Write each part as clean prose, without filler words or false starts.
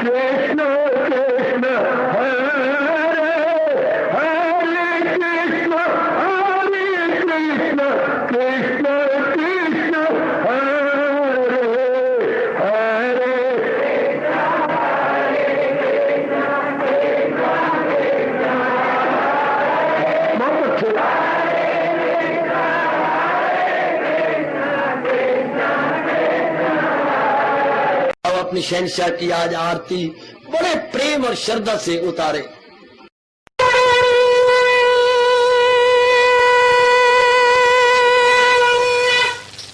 कृष्ण कृष्ण हरे हरे कृष्ण कृष्ण कृष्ण हरे हरे बहुत अच्छे। अब अपनी शहंशाह की आज आरती बड़े प्रेम और श्रद्धा से उतारे।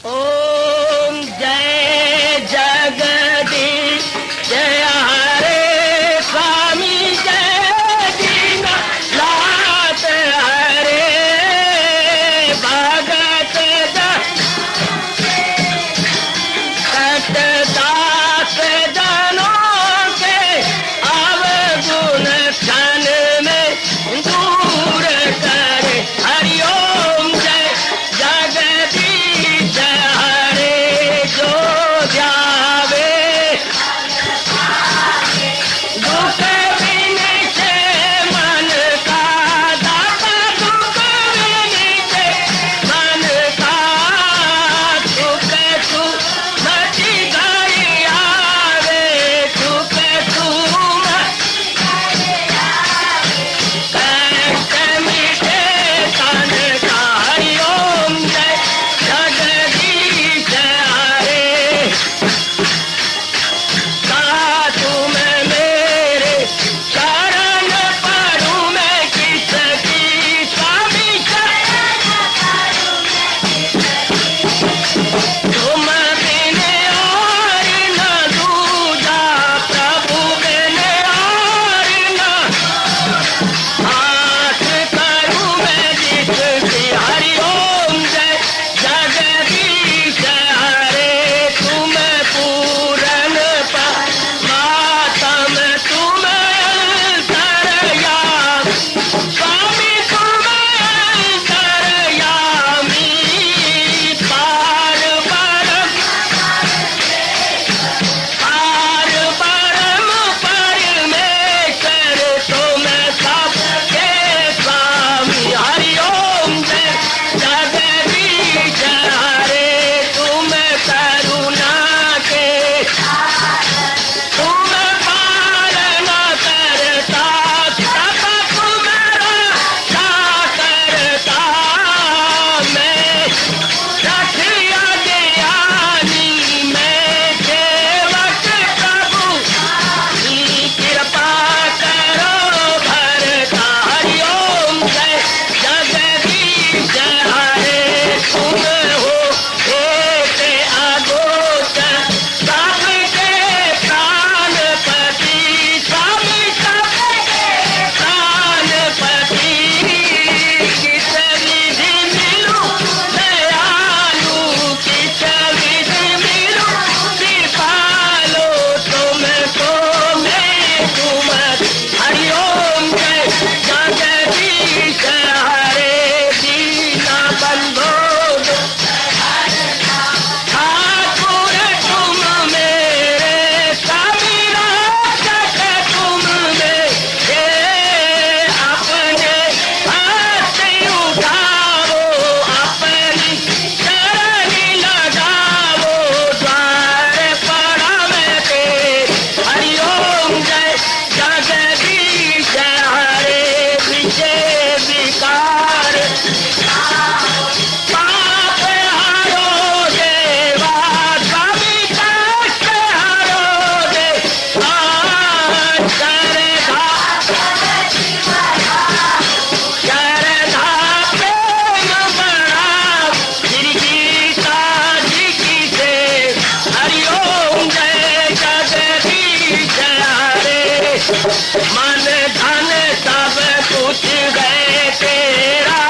ओम जय जगदीश जय हरे स्वामी जय दीनानाथ हरे भगत दास जनों के अवगुण क्षण में दूर करे। हरिओम जय जगदीश हरे जो ध्यावे दुख विनिचे मन का दाता दुख विनिचे मन का सुख तू मची गई आवे सुख तू कष्ट मिटे तन का। हरिओम जय जगदीश हरे तुम मेरे शरण पड़ूं मैं किसकी स्वामी तुम बिन और न दूजा प्रभु बिन और न हाथ करूं मैं जिसकी। हरिओम जय जगदीश हरे तुम पूरन मातम तुम अंतरयामी स्वामी तुम अंतरयामी पार परम परमेश्वर तुम सबके स्वामी। हरिओम जय जगदीश हरे तुम करुणा के तुम पालन करता सब तुम्हारा करता मैं रखिया ज्ञानी मैं सेवक प्रभु की कृपा करो भरता। हरिओम जय जगदीश हरे तुम हो एक अगोचर सबके प्राणपति स्वामी सबके प्राणपति किस विधि मिलूं दयालु किस विधि मिलूं कृपालो तुमको मैं तुम। हरिओम जय जगदीश हरे दीना बंधो ठाकुर तुम मेरे स्वामी रक्षक तुम मेरे अपने हाथ उठाओ अपनी शरण लगाओ द्वार पड़ा मैं तेरे। हरिओम जय जगदीश हरे विजय विकार पाप हरो देवा स्वामी कष्ट हरो देवा श्रद्धा प्रेम बढ़ाओ श्री गीता जी की से। हरिओम जय जगदीश हरे मन धन सब कुछ है तेरा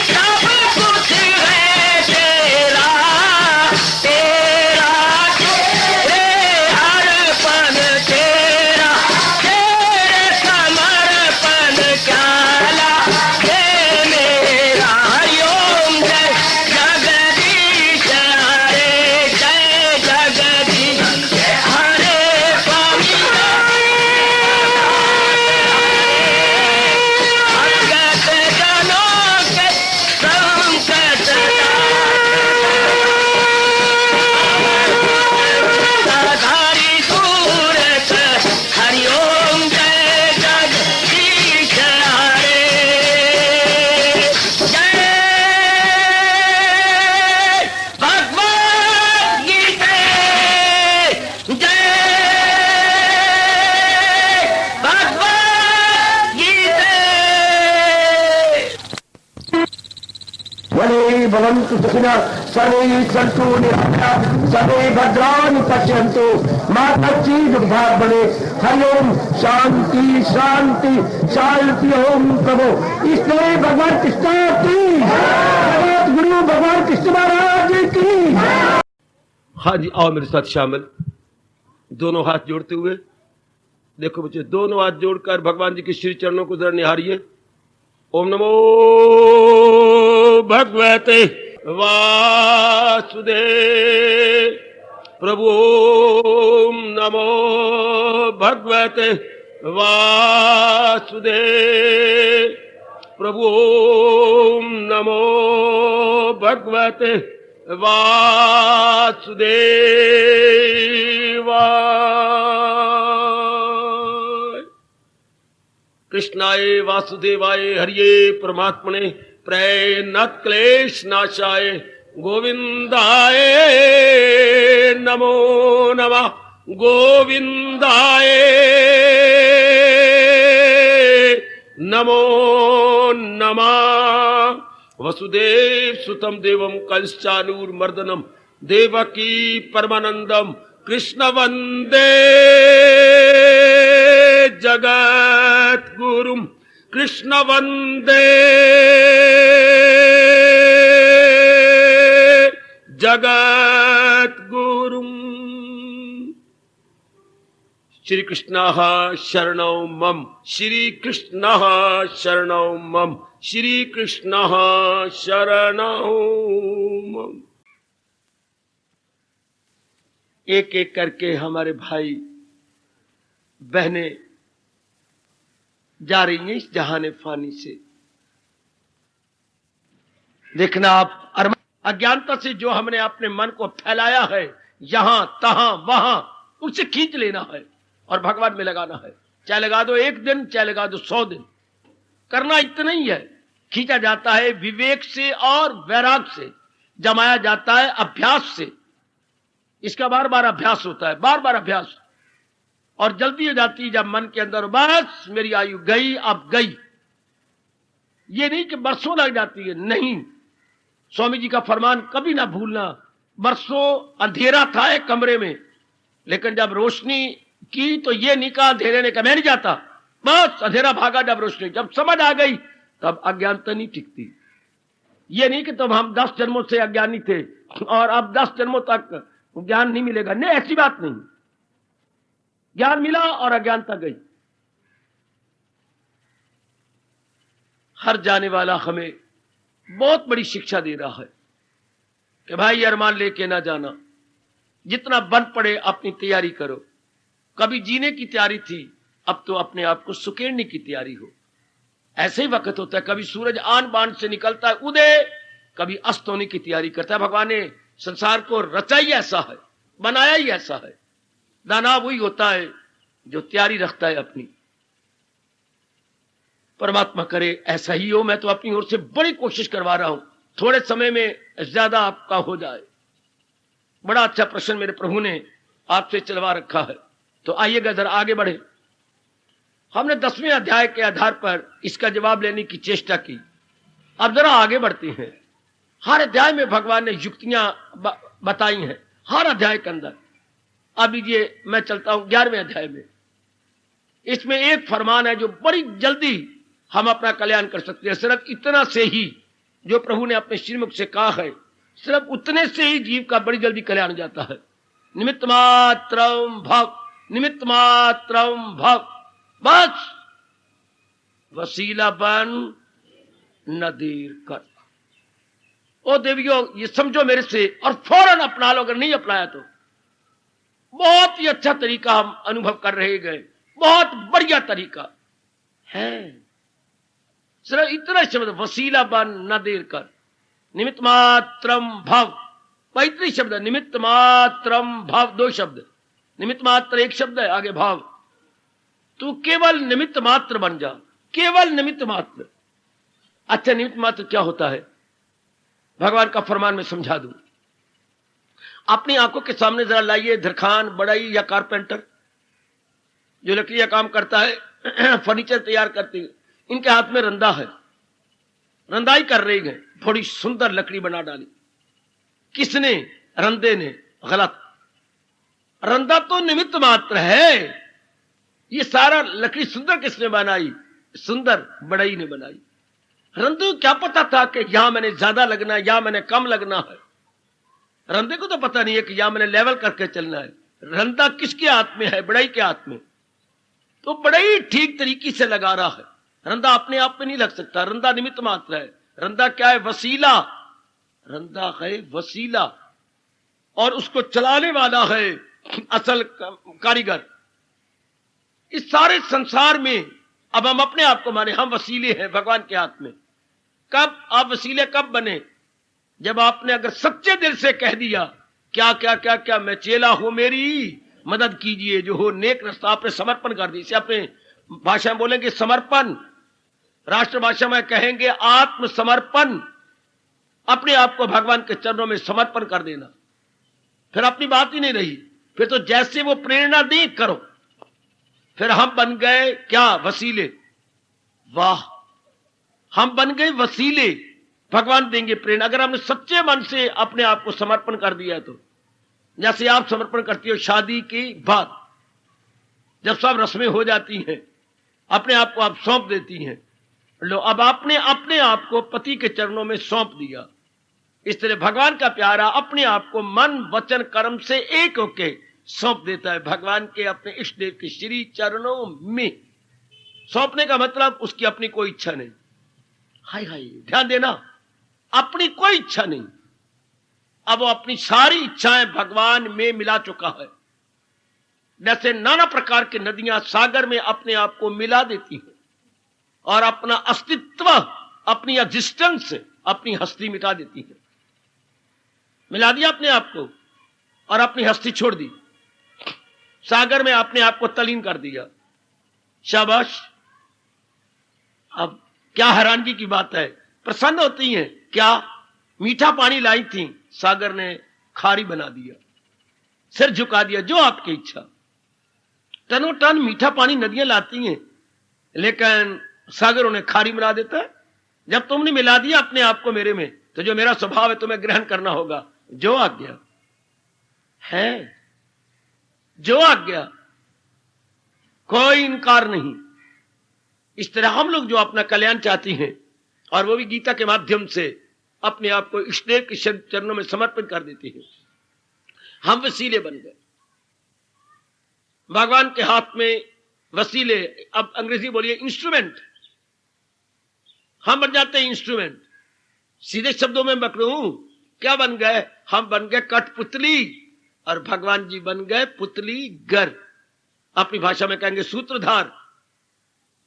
सब कुछ है तेरा तेरा तेरे अर्पण तेरा तेरे समर्पण क्या लागे मेरा। हरिओम जय जगदीश हरे जय जगदीश हरे स्वामी भवन्तु सुखिनः सर्वे सन्तु निरामयाः सर्वे भद्राणि पश्यन्तु मा कश्चित् दुर्भाग् भवेत्। हरि ओम शांति शांति शांति। ओम प्रभु इसलिए भगवान कृष्ण की जगत गुरु भगवान कृष्ण महाराज की। हाँ जी, आओ मेरे साथ शामिल, दोनों हाथ जोड़ते हुए। देखो बच्चे, दोनों हाथ जोड़कर भगवान जी के श्री चरणों को जरा निहारिए। ओम नमो भगवते वासुदेव। प्रभु ओम नमो भगवते वासुदेव। प्रभु ओम नमो भगवते वासुदेवाय। कृष्णाय वासुदेवाय हरिये परमात्मने प्रेरणात् क्लेश नाशाय गोविंदाय नमो नमः। गोविंदाय नमो नमः। वसुदेव सुतम देवम कंसानूरमर्दनम देवकी परमानंदम कृष्ण वंदे जगत गुरुम। कृष्ण वंदे जगत गुरुम। श्री कृष्ण शरणौ मम। श्री कृष्ण शरणौ मम। श्री कृष्ण शरणौ मम। एक एक करके हमारे भाई बहनें जा रही हैं इस जहाने फानी से। देखना आप अज्ञानता से जो हमने अपने मन को फैलाया है यहां तहां वहां, उसे खींच लेना है और भगवान में लगाना है। चाहे लगा दो 1 दिन, चाहे लगा दो 100 दिन, करना इतना ही है। खींचा जाता है विवेक से और वैराग से, जमाया जाता है अभ्यास से। इसका बार बार अभ्यास होता है, बार बार अभ्यास। और जल्दी हो जाती है जब मन के अंदर बस मेरी आयु गई अब गई। ये नहीं कि बरसों लग जाती है, नहीं। स्वामी जी का फरमान कभी ना भूलना। बरसों अंधेरा था एक कमरे में, लेकिन जब रोशनी की तो ये नहीं कहा अंधेरे ने कहा मैं नहीं जाता। बस अंधेरा भागा जब रोशनी, जब समझ आ गई तब अज्ञानता नहीं टिकती। ये नहीं कि तब हम 10 जन्मों से अज्ञानी थे और अब 10 जन्मों तक ज्ञान नहीं मिलेगा, नहीं, ऐसी बात नहीं। ज्ञान मिला और अज्ञानता गई। हर जाने वाला हमें बहुत बड़ी शिक्षा दे रहा है कि भाई अरमान लेके ना जाना, जितना बन पड़े अपनी तैयारी करो। कभी जीने की तैयारी थी, अब तो अपने आप को सुकेड़ने की तैयारी हो। ऐसे ही वक्त होता है, कभी सूरज आन बान से निकलता है उदय, कभी अस्त होने की तैयारी करता है। भगवान ने संसार को रचा ही ऐसा है, बनाया ही ऐसा है। दाना वही होता है जो तैयारी रखता है अपनी। परमात्मा करे ऐसा ही हो। मैं तो अपनी ओर से बड़ी कोशिश करवा रहा हूं, थोड़े समय में ज्यादा आपका हो जाए। बड़ा अच्छा प्रश्न मेरे प्रभु ने आपसे चलवा रखा है, तो आइएगा जरा आगे बढ़े। हमने 10वें अध्याय के आधार पर इसका जवाब लेने की चेष्टा की। अब जरा आगे बढ़ते हैं। हर अध्याय में भगवान ने युक्तियां बताई हैं, हर अध्याय के अंदर। अब ये मैं चलता हूं 11वें अध्याय में। इसमें एक फरमान है जो बड़ी जल्दी हम अपना कल्याण कर सकते हैं। सिर्फ इतना से ही जो प्रभु ने अपने श्रीमुख से कहा है, सिर्फ उतने से ही जीव का बड़ी जल्दी कल्याण हो जाता है। निमित्त मात्रम भव, निमित्त मात्रम भव। बस वसीला बन न देर कर। ओ देवियों, ये समझो मेरे से और फौरन अपना लो। अगर नहीं अपनाया तो बहुत ही अच्छा तरीका हम अनुभव कर रहे गए, बहुत बढ़िया तरीका है। सिर्फ इतना शब्द वसीला बन न देर कर। निमित्त मात्रम भव, इतने शब्द। निमित्त मात्रम भव 2 शब्द, निमित्त मात्र 1 शब्द है, आगे भाव। तू केवल निमित्त मात्र बन जा, केवल निमित्त मात्र। अच्छा, निमित्त मात्र क्या होता है? भगवान का फरमान में समझा दूं। अपनी आंखों के सामने जरा लाइए धरखान, बढ़ई या कारपेंटर जो लकड़ी का काम करता है, फर्नीचर तैयार करते हैं, इनके हाथ में रंदा है। रंदाई कर रही गए, थोड़ी सुंदर लकड़ी बना डाली। किसने? रंदे ने। गलत। रंदा तो निमित्त मात्र है। ये सारा लकड़ी सुंदर किसने बनाई? सुंदर बढ़ई ने बनाई। रंदे को क्या पता था कि यहां मैंने ज्यादा लगना है, यहां मैंने कम लगना है? रंदे को तो पता नहीं है कि यहां मैंने लेवल करके चलना है। रंदा किसके हाथ में है? बढ़ई के हाथ में। तो बढ़ई ठीक तरीके से लगा रहा है। रंदा अपने आप में नहीं लग सकता, रंदा निमित्त मात्र है। रंदा क्या है? वसीला। रंदा है वसीला, और उसको चलाने वाला है असल कारीगर। इस सारे संसार में अब हम अपने आप को माने हम वसीले हैं भगवान के हाथ में। कब आप वसीले कब बने? जब आपने अगर सच्चे दिल से कह दिया क्या क्या क्या क्या मैं चेला हूं, मेरी मदद कीजिए, जो हो नेक रास्ता, आपने समर्पण कर दी। इसे अपने भाषा में बोलेंगे समर्पण, राष्ट्रभाषा में कहेंगे आत्मसमर्पण। अपने आप को भगवान के चरणों में समर्पण कर देना। फिर अपनी बात ही नहीं रही, फिर तो जैसे वो प्रेरणा दी करो। फिर हम बन गए क्या? वसीले। वाह, हम बन गए वसीले। भगवान देंगे प्रेरणा अगर हमने सच्चे मन से अपने आप को समर्पण कर दिया। तो जैसे आप समर्पण करती हो शादी के बाद, जब सब रस्में हो जाती हैं, अपने आप को आप सौंप देती हैं। लो, अब आपने अपने आप को पति के चरणों में सौंप दिया। इस तरह भगवान का प्यारा अपने आप को मन वचन कर्म से एक होके सौंप देता है भगवान के अपने इष्ट देव के श्री चरणों में। सौंपने का मतलब उसकी अपनी कोई इच्छा नहीं। हाय हाय, ध्यान देना, अपनी कोई इच्छा नहीं। अब वो अपनी सारी इच्छाएं भगवान में मिला चुका है। जैसे नाना प्रकार की नदियां सागर में अपने आप को मिला देती हैं और अपना अस्तित्व, अपनी एग्जिस्टेंस, अपनी हस्ती मिटा देती है। मिला दिया अपने आप को और अपनी हस्ती छोड़ दी। सागर में अपने आप को तलीन कर दिया। शाबाश। अब क्या हैरानगी की बात है, प्रसन्न होती हैं। क्या? मीठा पानी लाई थी, सागर ने खारी बना दिया, सिर झुका दिया। जो आपकी इच्छा। टनों टन मीठा पानी नदियां लाती हैं, लेकिन सागर उन्हें खारी बना देता है। जब तुमने मिला दिया अपने आप को मेरे में, तो जो मेरा स्वभाव है तुम्हें ग्रहण करना होगा। जो आज्ञा है, जो आज्ञा, कोई इनकार नहीं। इस तरह हम लोग जो अपना कल्याण चाहती हैं, और वो भी गीता के माध्यम से अपने आप को इष्टदेव के चरणों में समर्पित कर देती हैं। हम वसीले बन गए भगवान के हाथ में। वसीले, अब अंग्रेजी बोलिए इंस्ट्रूमेंट। हम बन जाते हैं इंस्ट्रूमेंट। सीधे शब्दों में पकड़ूं, क्या बन गए? हम बन गए कठपुतली और भगवान जी बन गए पुतली गर। अपनी भाषा में कहेंगे सूत्रधार।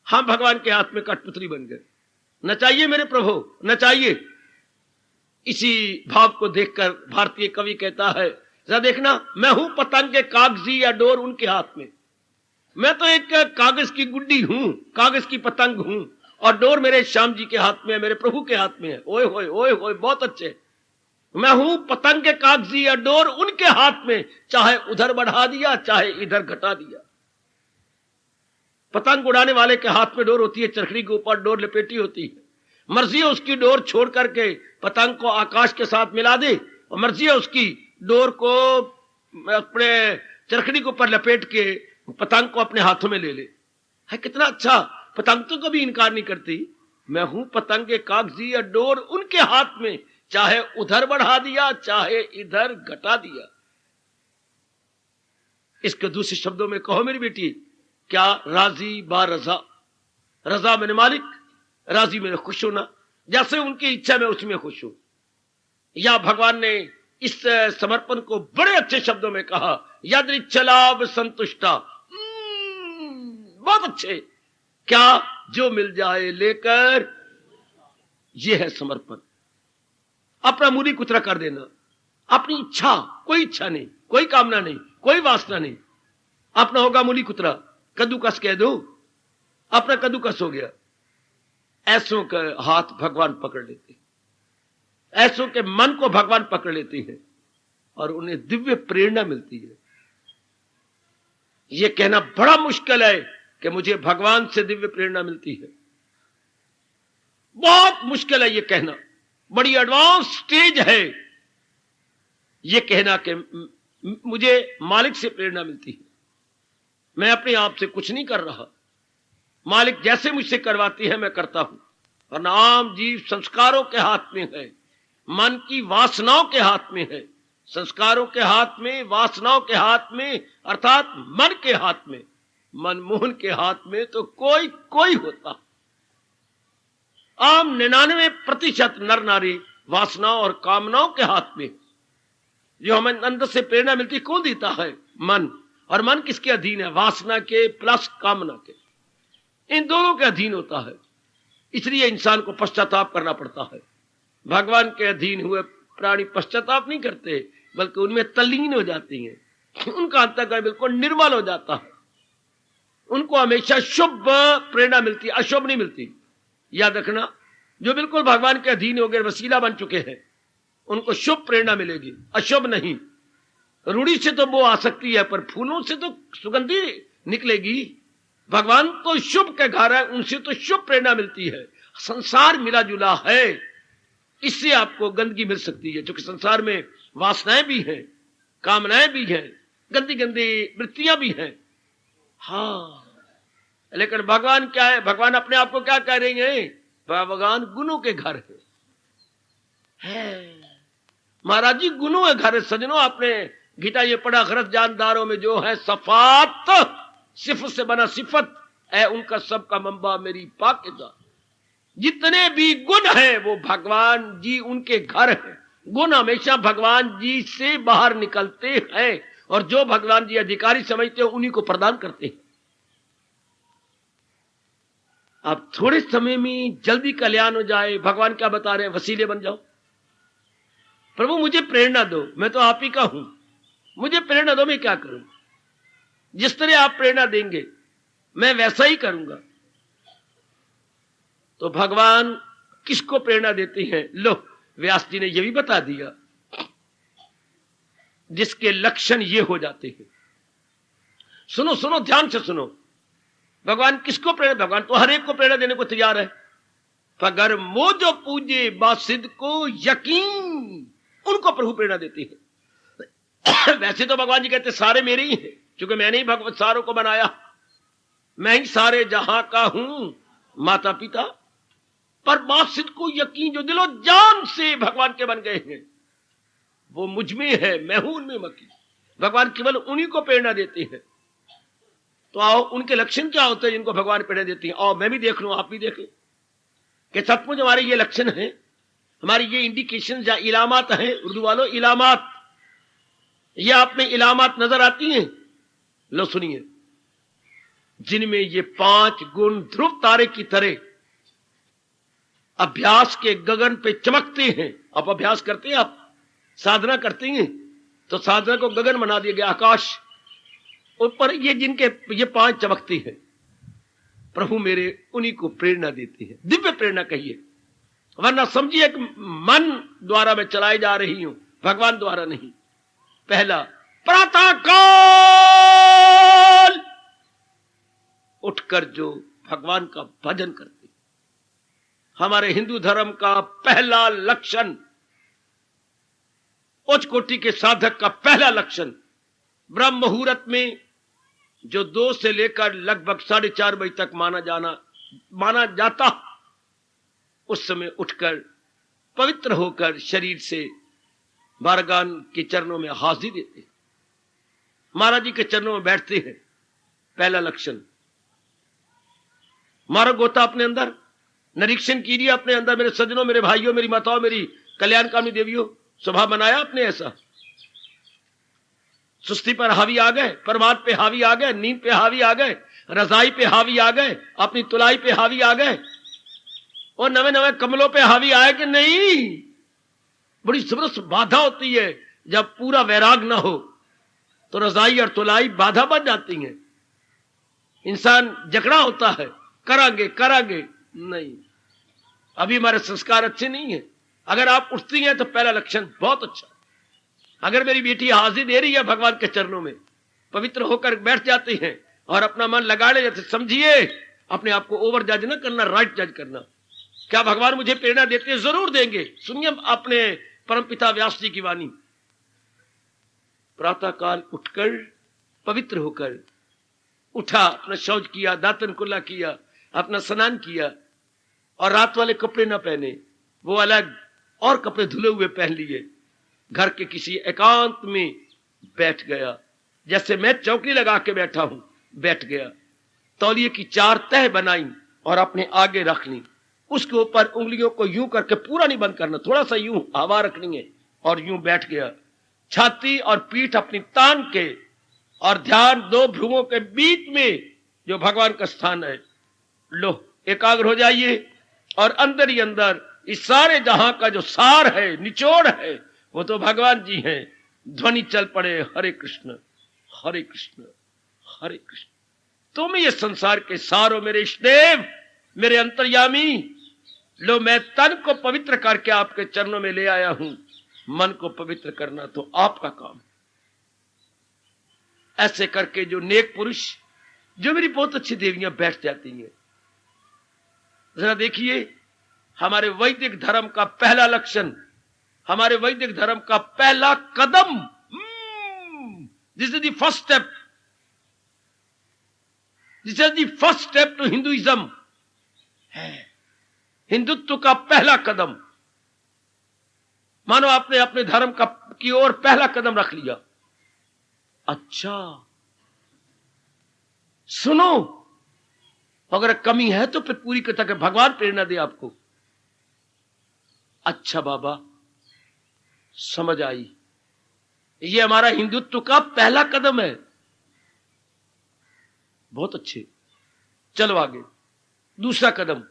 हम भगवान के हाथ में कठपुतली बन गए। नचाइए मेरे प्रभु, नचाइए। इसी भाव को देखकर भारतीय कवि कहता है, जरा देखना, मैं हूं पतंग के कागजी या डोर उनके हाथ में। मैं तो एक कागज की गुड्डी हूं, कागज की पतंग हूं, और डोर मेरे श्याम जी के हाथ में है, मेरे प्रभु के हाथ में है। ओए होए ओए होए, बहुत अच्छे। मैं हूं पतंग के कागजी या डोर उनके हाथ में, चाहे उधर बढ़ा दिया चाहे इधर घटा दिया। पतंग उड़ाने वाले के हाथ में डोर होती है, चरखड़ी के ऊपर डोर लपेटी होती है। मर्जी है उसकी डोर छोड़ करके पतंग को आकाश के साथ मिला दे, और मर्जी है उसकी डोर को अपने चरखड़ी के ऊपर लपेट के पतंग को अपने हाथों में ले ले। है कितना अच्छा। पतंग तो कभी इनकार नहीं करती। मैं हूं पतंग के कागजी या डोर उनके हाथ में, चाहे उधर बढ़ा दिया चाहे इधर घटा दिया। इसके दूसरे शब्दों में कहो मेरी बेटी, क्या? राजी बा रजा। रजा मैंने मालिक, राजी मैंने खुश होना। जैसे उनकी इच्छा में उसमें खुश हूं। या भगवान ने इस समर्पण को बड़े अच्छे शब्दों में कहा, यदृच्छलाभ संतुष्टा। बहुत अच्छे। क्या? जो मिल जाए लेकर। यह है समर्पण। अपना मूली कुतरा कर देना। अपनी इच्छा, कोई इच्छा नहीं, कोई कामना नहीं, कोई वासना नहीं। अपना होगा मूली कुतरा, कद्दूकस कह दो, अपना कद्दूकस हो गया। ऐसों का हाथ भगवान पकड़ लेते हैं, ऐसों के मन को भगवान पकड़ लेते हैं और उन्हें दिव्य प्रेरणा मिलती है। यह कहना बड़ा मुश्किल है कि मुझे भगवान से दिव्य प्रेरणा मिलती है। बहुत मुश्किल है ये कहना, बड़ी एडवांस स्टेज है ये कहना कि मुझे मालिक से प्रेरणा मिलती है, मैं अपने आप से कुछ नहीं कर रहा, मालिक जैसे मुझसे करवाती है मैं करता हूं। और आम जीव संस्कारों के हाथ में है, मन की वासनाओं के हाथ में है, संस्कारों के हाथ में, वासनाओं के हाथ में, अर्थात मन के हाथ में, मनमोहन के हाथ में तो कोई कोई होता। आम 99% नर नारी वासनाओं और कामनाओं के हाथ में। जो हमें अंदर से प्रेरणा मिलती कौन देता है? मन। और मन किसके अधीन है? वासना के प्लस कामना के, इन दोनों के अधीन होता है। इसलिए इंसान को पश्चाताप करना पड़ता है। भगवान के अधीन हुए प्राणी पश्चाताप नहीं करते, बल्कि उनमें तल्लीन हो जाती हैं, उनका अंतःकरण बिल्कुल निर्मल हो जाता है। उनको हमेशा शुभ प्रेरणा मिलती है, अशुभ नहीं मिलती। याद रखना, जो बिल्कुल भगवान के अधीन हो गए, वसीला बन चुके हैं, उनको शुभ प्रेरणा मिलेगी, अशुभ नहीं। रूढ़ी से तो वो आ सकती है, पर फूलों से तो सुगंधी निकलेगी। भगवान तो शुभ के घर है, उनसे तो शुभ प्रेरणा मिलती है। संसार मिला जुला है, इससे आपको गंदगी मिल सकती है, क्योंकि संसार में वासनाएं भी हैं, कामनाएं भी हैं, गंदी गंदी वृत्तियां भी हैं। हाँ, लेकिन भगवान क्या है? भगवान अपने आप को क्या कह रही है? भगवान गुणों के घर है। महाराज जी गुणों के घर है। सजनों, आपने गीता ये पढ़ा, गरज जानदारों में जो है सफात, सिफत से बना सिफत है, उनका सबका मंबा मेरी पाकिज़ा। जितने भी गुण हैं वो भगवान जी उनके घर हैं। गुण हमेशा भगवान जी से बाहर निकलते हैं, और जो भगवान जी अधिकारी समझते हैं उन्हीं को प्रदान करते हैं। अब थोड़े समय में जल्दी कल्याण हो जाए, भगवान क्या बता रहे हैं? वसीले बन जाओ। प्रभु मुझे प्रेरणा दो, मैं तो आप ही का हूं, मुझे प्रेरणा दो, मैं क्या करूं? जिस तरह आप प्रेरणा देंगे मैं वैसा ही करूंगा। तो भगवान किसको प्रेरणा देते हैं? लो, व्यास जी ने यह भी बता दिया, जिसके लक्षण ये हो जाते हैं। सुनो सुनो, ध्यान से सुनो। भगवान किसको प्रेरणा? भगवान तो हर एक को प्रेरणा देने को तैयार है। अगर मो जो पूजे बासिद को यकीन, उनको प्रभु प्रेरणा देती है। वैसे तो भगवान जी कहते सारे मेरे ही हैं, क्योंकि मैंने ही भगवत सारों को बनाया, मैं ही सारे जहां का हूं, माता पिता। पर बासिद को यकीन, जो दिलो जान से भगवान के बन गए हैं, वो मुझ में है, मैं हूं उनमें मकी। भगवान केवल उन्हीं को प्रेरणा देते हैं। तो आओ, उनके लक्षण क्या होते हैं जिनको भगवान प्रेरणा देती है? आओ मैं भी देख लूं, आप भी देखें कि सचमुच हमारे ये लक्षण है, हमारी ये इंडिकेशन या इलामात हैं। उर्दू वालों, इलामात, ये आप में इलामात नजर आती हैं? लो सुनिए, जिनमें ये 5 गुण ध्रुव तारे की तरह अभ्यास के गगन पे चमकते हैं। आप अभ्यास करते हैं, आप साधना करते हैं, तो साधना को गगन बना दिया गया, आकाश ऊपर, ये जिनके ये 5 चमकती है, प्रभु मेरे उन्हीं को प्रेरणा देती है। दिव्य प्रेरणा कहिए, वरना समझिए कि मन द्वारा मैं चलाई जा रही हूं, भगवान द्वारा नहीं। पहला, प्रातः काल उठकर जो भगवान का भजन करते, हमारे हिंदू धर्म का पहला लक्षण, उच्च कोटि के साधक का पहला लक्षण, ब्रह्म मुहूर्त में जो 2 से लेकर लगभग 4:30 बजे तक माना जाता, उस समय उठकर पवित्र होकर शरीर से बारगान के चरणों में हाजिरी देते, महाराज जी के चरणों में बैठते हैं। पहला लक्षण। मारो गोता अपने अंदर, निरीक्षण कीजिए अपने अंदर, मेरे सज्जनों, मेरे भाइयों, मेरी माताओं, मेरी कल्याणकामी देवियों, स्वभाव बनाया आपने ऐसा? सुस्ती पर हावी आ गए, परमात्मा पे हावी आ गए, नींद पे हावी आ गए, रजाई पे हावी आ गए, अपनी तुलाई पे हावी आ गए, और नवे नवे कमलों पे हावी आए कि नहीं? बड़ी जबरदस्त बाधा होती है जब पूरा वैराग ना हो, तो रजाई और तुलाई बाधा बन जाती हैं। इंसान जकड़ा होता है, करांगे नहीं, अभी हमारे संस्कार अच्छे नहीं है। अगर आप उठती हैं तो पहला लक्षण बहुत अच्छा। अगर मेरी बेटी हाजिर दे रही है भगवान के चरणों में, पवित्र होकर बैठ जाती हैं और अपना मन लगा ले जाते, समझिए अपने आप को ओवर जज ना करना, राइट जज करना। क्या भगवान मुझे प्रेरणा देते हैं? जरूर देंगे। सुनिए अपने परमपिता व्यास जी की वाणी। प्रातः काल उठकर पवित्र होकर उठा, अपना शौच किया, दातन कुल्ला किया, अपना स्नान किया और रात वाले कपड़े ना पहने, वो अलग और कपड़े धुले हुए पहन लिए, घर के किसी एकांत में बैठ गया। जैसे मैं चौकी लगा के बैठा हूं, बैठ गया। तौलिए की 4 तह बनाई और अपने आगे रख ली। उसके ऊपर उंगलियों को यूं करके, पूरा नहीं बंद करना, थोड़ा सा यूं हवा रखनी है, और यूं बैठ गया। छाती और पीठ अपनी तान के और ध्यान 2 भ्रुवों के बीच में जो भगवान का स्थान है, लो एकाग्र हो जाइए और अंदर ही अंदर इस सारे जहां का जो सार है, निचोड़ है, वो तो भगवान जी हैं। ध्वनि चल पड़े, हरे कृष्ण हरे कृष्ण हरे कृष्ण। तुम ये संसार के सारो मेरे इष्टदेव, मेरे अंतर्यामी। लो मैं तन को पवित्र करके आपके चरणों में ले आया हूं, मन को पवित्र करना तो आपका काम। ऐसे करके जो नेक पुरुष, जो मेरी बहुत अच्छी देवियां बैठ जाती हैं। जरा देखिए, हमारे वैदिक धर्म का पहला लक्षण, हमारे वैदिक धर्म का पहला कदम, this is the first step, this is the first step to Hinduism है। हिंदुत्व का पहला कदम, मानो आपने अपने धर्म का की ओर पहला कदम रख लिया। अच्छा सुनो, अगर कमी है तो फिर पूरी कथा के भगवान प्रेरणा दे आपको। अच्छा बाबा, समझ आई, ये हमारा हिंदुत्व का पहला कदम है। बहुत अच्छे, चलो आगे। दूसरा कदम,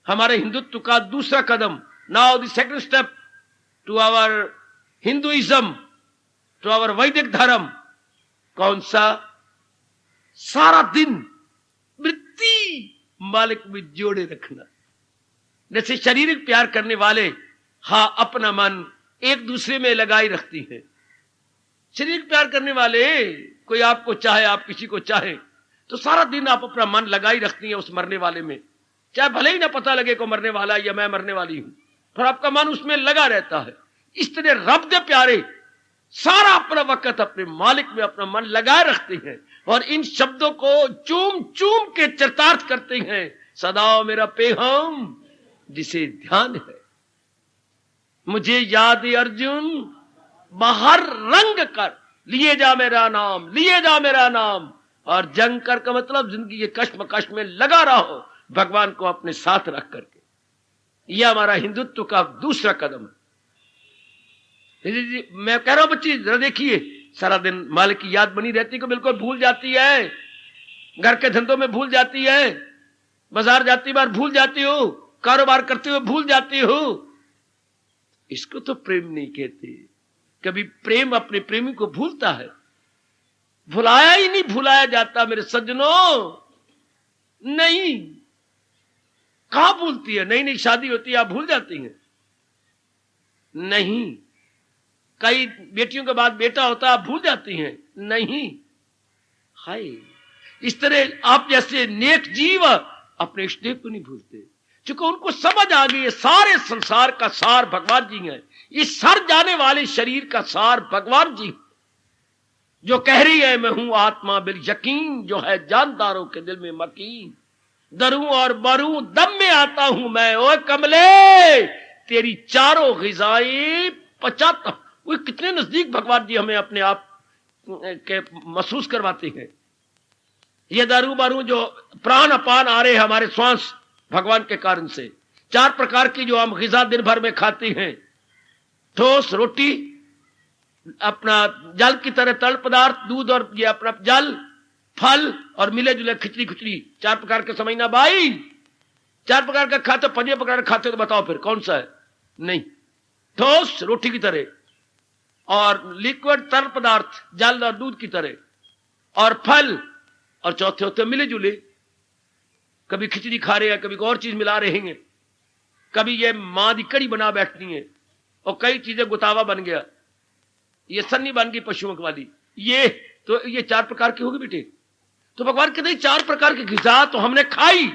हमारे हिंदुत्व का दूसरा कदम। Now the second step to our Hinduism, to our Vedic dharma. कौन सा? सारा दिन वृत्ति मालिक में जोड़े रखना। जैसे शारीरिक प्यार करने वाले, हां, अपना मन एक दूसरे में लगाई रखती है। शारीरिक प्यार करने वाले, कोई आपको चाहे, आप किसी को चाहे, तो सारा दिन आप अपना मन लगाई रखती है उस मरने वाले में। चाहे भले ही ना पता लगे को मरने वाला या मैं मरने वाली हूं, पर आपका मन उसमें लगा रहता है। इस तरह रब दे प्यारे सारा अपना वक्त अपने मालिक में अपना मन लगाए रखते हैं और इन शब्दों को चूम चूम के चरितार्थ करते हैं। सदा मेरा पेहम जिसे ध्यान है, मुझे याद अर्जुन बाहर रंग कर, लिए जा मेरा नाम, लिए जा मेरा नाम। और जंग कर का मतलब जिंदगी के कश्मकश में लगा रहो, भगवान को अपने साथ रख करके। यह हमारा हिंदुत्व का दूसरा कदम है। मैं कह रहा हूं बच्ची, जरा देखिए, सारा दिन मालिक की याद बनी रहती है, बिल्कुल भूल जाती है, घर के धंधों में भूल जाती है, बाजार जाती बार भूल जाती हो, कारोबार करते हुए भूल जाती हो। इसको तो प्रेम नहीं कहते। कभी प्रेम अपने प्रेमी को भूलता है? भुलाया ही नहीं भुलाया जाता मेरे सज्जनों, नहीं। कहां भूलती है? नई नई शादी होती है, आप भूल जाती हैं? नहीं। कई बेटियों के बाद बेटा होता है, आप भूल जाती हैं? नहीं। हाय, इस तरह आप जैसे नेक जीव अपने इष्टदेव को नहीं भूलते, क्योंकि उनको समझ आ गई है सारे संसार का सार भगवान जी है। इस सर जाने वाले शरीर का सार भगवान जी, जो कह रही है मैं हूं आत्मा बिल यकीन, जो है जानदारों के दिल में मकीन। दरूं और मरूं दम में आता हूं मैं, ओ कमले तेरी चारों ग़िज़ाएं पचाता हूं। वो कितने नजदीक भगवान जी हमें अपने आप के महसूस करवाते हैं। ये दारू बारू जो प्राण अपान आ रहे हैं हमारे श्वास, भगवान के कारण से। 4 प्रकार की जो हम ग़िज़ा दिन भर में खाते हैं, ठोस रोटी, अपना जल की तरह तरल पदार्थ, दूध और ये अपना जल, फल और मिले जुले खिचड़ी खिचड़ी, 4 प्रकार के समझना भाई। 4 प्रकार का खाते, 5 प्रकार का खाते, तो बताओ फिर कौन सा है? नहीं। ठोस रोटी की तरह, और लिक्विड तरल पदार्थ जल और दूध की तरह, और फल, और चौथे होते मिले जुले। कभी खिचड़ी खा रहे हैं, कभी और चीज मिला रहे हैं, कभी ये मां दी कड़ी बना बैठती है, और कई चीजें गुतावा बन गया, ये सन्नी बन गई पशुओं वाली। ये तो ये 4 प्रकार की होगी बेटे। तो भगवान कहते हैं 4 प्रकार की ग़िज़ा तो हमने खाई,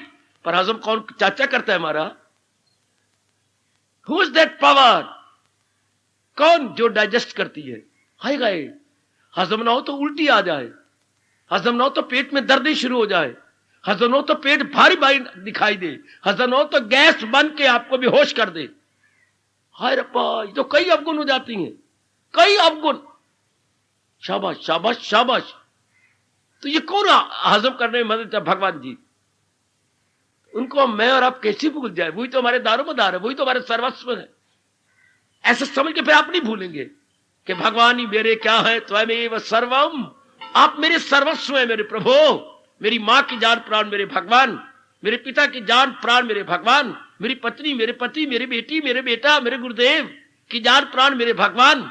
पर हजम कौन चाचा करता है हमारा? Who is that power? कौन जो डाइजेस्ट करती है? हाय गए, हजम ना हो तो उल्टी आ जाए, हजम ना हो तो पेट में दर्द शुरू हो जाए, हजम हो तो पेट भारी भारी दिखाई दे, हजम हो तो गैस बन के आपको बेहोश कर दे। हाय रब्बा, ये तो कई अवगुण हो जाती हैं, कई अवगुण। शाबाश शाबाश शाबाश। तो ये कौन हजम करने में मदद है? भगवान जी। उनको मैं और आप कैसे भूल जाए? वही तो हमारे दारोमदार है, वही तो हमारे सर्वस्व है। ऐसा समझ के फिर आप नहीं भूलेंगे कि भगवान ही मेरे क्या है, त्वमेव सर्वम, आप मेरे सर्वस्व है मेरे प्रभु। मेरी मां की जान प्राण मेरे भगवान, मेरे पिता की जान प्राण मेरे भगवान, मेरी पत्नी, मेरे पति, मेरी बेटी, मेरे बेटा, मेरे गुरुदेव की जान प्राण मेरे भगवान।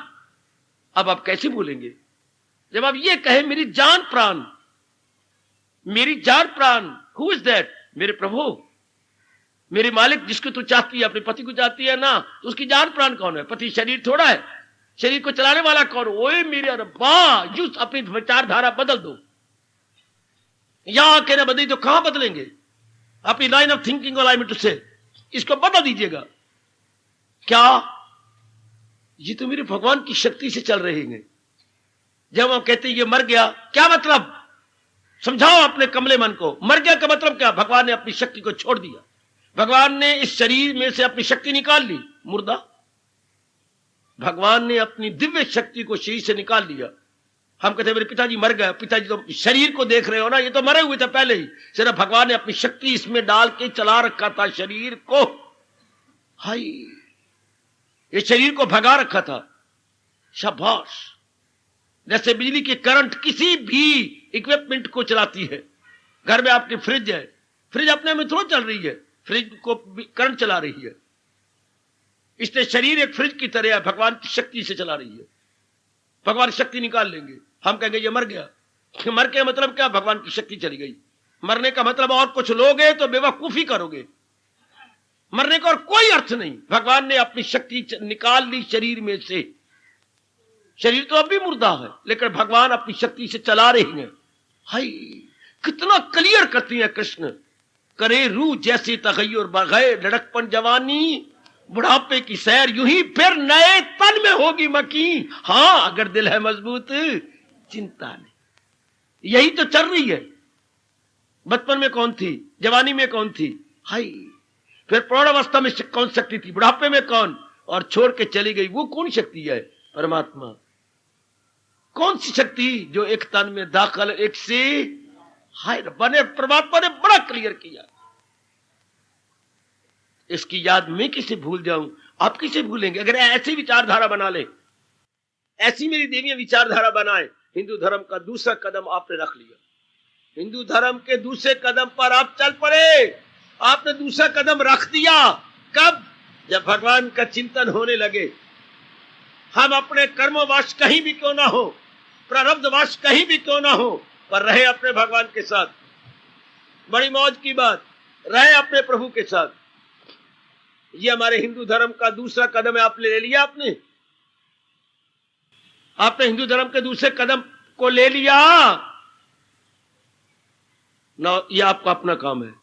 अब आप कैसे भूलेंगे जब आप ये कहे मेरी जान प्राण, मेरी जान प्राण। Who is that? मेरे प्रभु, मेरे मालिक, जिसको तू चाहती है, अपने पति को चाहती है ना, तो उसकी जान प्राण कौन है? पति शरीर थोड़ा है, शरीर को चलाने वाला कौन? ओए मेरे रब्बा, यूं अपनी विचारधारा बदल दो। यहां आके ना बदली तो कहां बदलेंगे? अपनी लाइन ऑफ थिंकिंग और लाइन टू से इसको बदल दीजिएगा। क्या ये तो मेरे भगवान की शक्ति से चल रहे हैं? जब हम कहते हैं ये मर गया, क्या मतलब? समझाओ अपने कमले मन को। मर गया का मतलब क्या? भगवान ने अपनी शक्ति को छोड़ दिया, भगवान ने इस शरीर में से अपनी शक्ति निकाल ली, मुर्दा। भगवान ने अपनी दिव्य शक्ति को शरीर से निकाल लिया। हम कहते हैं मेरे पिताजी मर गए, पिताजी तो शरीर को देख रहे हो ना, ये तो मरे हुए थे पहले ही। सिर्फ भगवान ने अपनी शक्ति इसमें डाल के चला रखा था शरीर को। हाय, ये शरीर को भगा रखा था। शाबाश। जैसे बिजली की करंट किसी भी इक्विपमेंट को चलाती है। घर में आपकी फ्रिज है, फ्रिज अपने में थोड़ा चल रही है, फ्रिज को करंट चला रही है। इसलिए शरीर एक फ्रिज की तरह है, भगवान की शक्ति से चला रही है। भगवान शक्ति निकाल लेंगे, हम कहेंगे ये मर गया। मर के मतलब क्या? भगवान की शक्ति चली गई। मरने का मतलब और कुछ लोगे तो बेवकूफी करोगे। मरने का और कोई अर्थ नहीं। भगवान ने अपनी शक्ति निकाल ली शरीर में से। शरीर तो अब भी मुर्दा है, लेकिन भगवान अपनी शक्ति से चला रही हैं। हाय, कितना क्लियर करती हैं कृष्ण। करे रूह जैसी तगैयुर बगैर लड़कपन जवानी, बुढ़ापे की सैर यूं ही फिर नए तन में होगी मकी। हाँ, अगर दिल है मजबूत चिंता नहीं। यही तो चल रही है। बचपन में कौन थी? जवानी में कौन थी? हाय, फिर प्रौढ़ावस्था में कौन शक्ति थी? बुढ़ापे में कौन? और छोड़ के चली गई वो कौन शक्ति है? परमात्मा। कौन सी शक्ति जो एक तन में दाखिल एक से? हाय, बने परमात्मा ने बड़ा क्लियर किया। इसकी याद मैं किसे भूल जाऊं? आप किसे भूलेंगे? अगर ऐसी विचारधारा बना ले, ऐसी मेरी देवी विचारधारा बनाए। हिंदू धर्म का दूसरा कदम आपने रख लिया, हिंदू धर्म के दूसरे कदम पर आप चल पड़े। आपने दूसरा कदम रख दिया। कब? जब भगवान का चिंतन होने लगे। हम अपने कर्मवश कहीं भी क्यों ना हो, प्रारब्धवश कहीं भी क्यों ना हो, पर रहे अपने भगवान के साथ। बड़ी मौज की बात, रहे अपने प्रभु के साथ। ये हमारे हिंदू धर्म का दूसरा कदम है। आपने ले लिया, आपने हिंदू धर्म के दूसरे कदम को ले लिया ना। ये आपका अपना काम है।